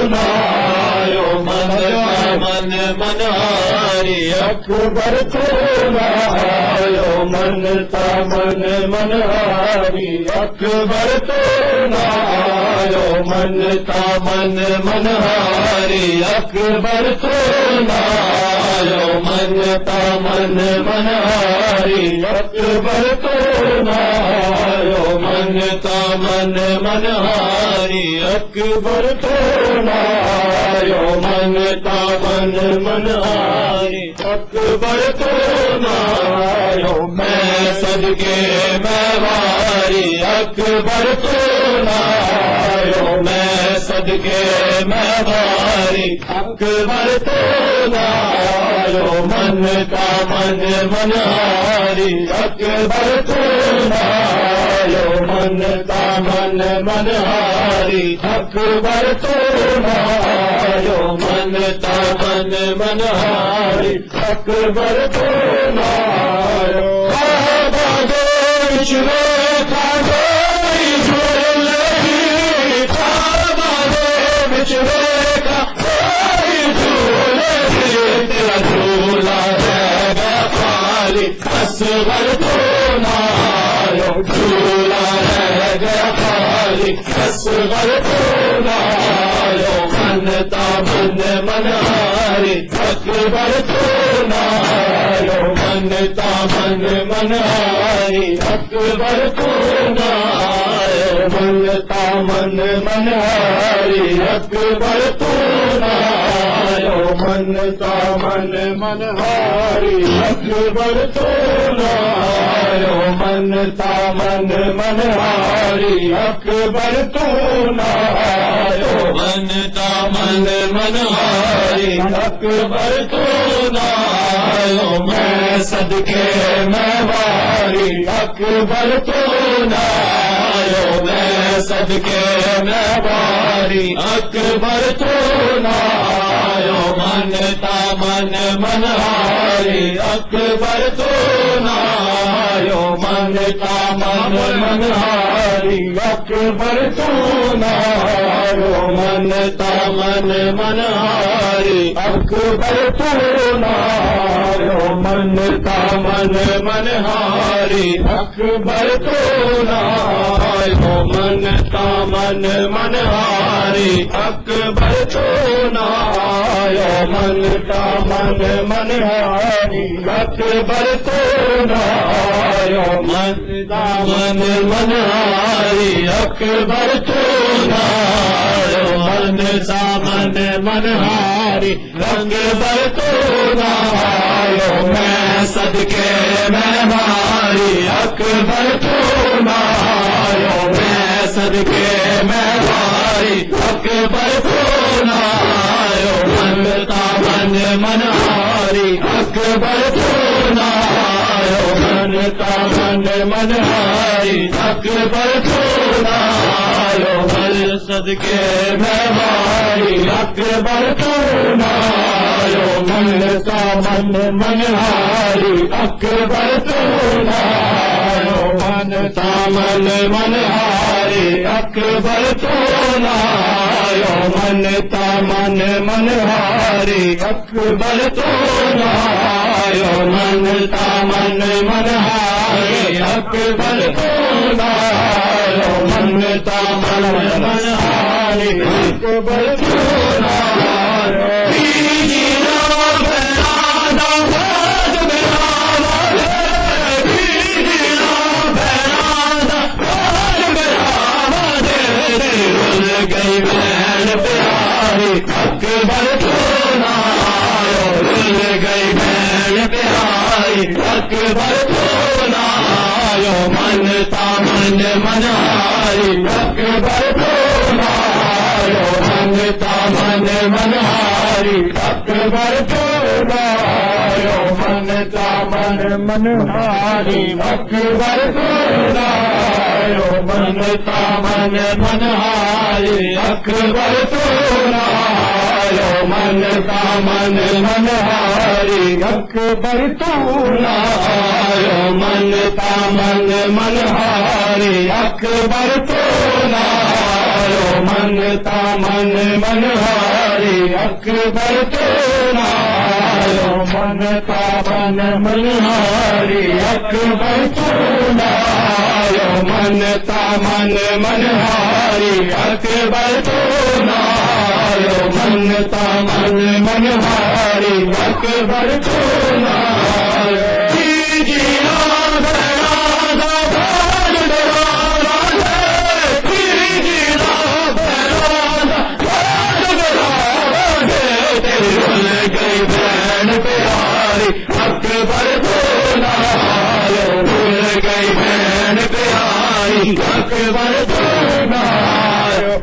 [SPEAKER 2] نایو منتا من منہاری اکبر تو نایو منتا من منہاری اکبر تو نایو منتا من منہاری اکبر تو نایو منتا من منہاری اکبر تو نایو منتا من منہاری اکبر تو نایو منتا من منہاری اکبر تو نایو میں صدقے میں باری اکبر تو نایو میں صدقے میں باری اکبر تو نایو منتا من منہاری اکبر تو نایو منتا من منہاری اکبر تو نایو منتا من منہاری اکبر تو نایو آبادے مچھوے کاٹاری جھولے آبادے مچھوے کاٹاری جھولے تیرا جھولا ہے گیا خالی اصغر تو نایو جھولا ہے گیا خالی اصغر تو نایو منتا من منہاری اکبر تو نایو منتا من منہاری اکبر تو نایو منتا من منہاری اکبر تو نایو منتا من منہاری اکبر تو نایو منتا من منہاری اکبر تو نایو منتا من منہاری اکبر تو نایو میں صدقے میں باری اکبر تو نایو میں صدقے میں باری اکبر تو نایو منتا من منہاری اکبر تو نایو منتا من منہاری اکبر تو نایو منتا من منہاری اکبر تو نایو منتا من منہاری اکبر تو نایو منتا من منہاری اکبر تو نایو منتا من منہاری اکبر تو نایو منتا من منہاری اکبر تو نایو منتا من منہاری اکبر تو نایو میں صدقے میں باری اکبر تو نایو میں صدقے میں باری اکبر تو نایو منتا من منہاری اکبر تو نایو منتا من منہاری اکبر تو نایو من صدقے میں باری اکبر تو نایو منتا من منہاری اکبر تو نایو منتا من منہاری اکبر تو نایو منتا من منہاری اکبر تو نایو منتا من منہاری اکبر تو نایو منتا من منہاری اکبر تو نایو گئی بہن پیاری اکبر تو نایو رل گئی بہن پیاری اکبر تو نایو منتا من منہاری اکبر تو نایو منتا من منہاری اکبر تو نایو منتا من منہاری اکبر تو نایو منتا من منہاری اکبر تو نایو منتا من منہاری اکبر تو نایو منتا من منہاری اکبر تو نایو منتا من منہاری اکبر تو نایو منتا من منہاری اکبر تو نایو منتا من منہاری اکبر تو نایو منتا من منہاری اکبر تو نایو گئی بہن پیاری اکبر تو نایو بھول گئی بہن پیاری اکبر تو نایو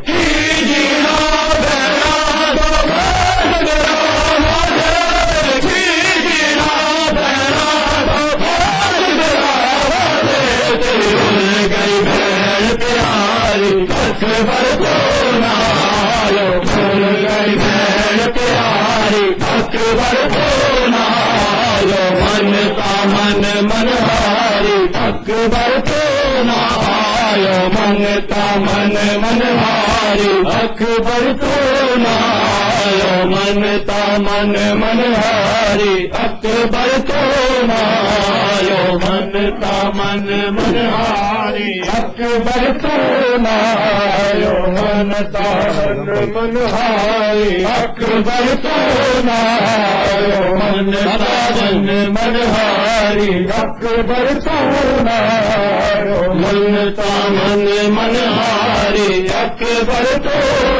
[SPEAKER 2] گئی بہن پیاری اکبر تو نایو بھول گئی بہن پیاری اکبر تو نایو منتا من منہاری اکبر تو نایو منتا من منہاری اکبر تو نایو منتا من منہاری اکبر تو نایو منتا من منہاری اکبر تو نایو منتا من منہاری اکبر تو نایو منتا من منہاری اکبر تو نایو منتا من منہاری اکبر تو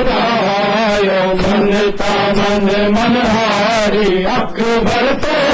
[SPEAKER 2] نایو منتا من منہاری اکبر تو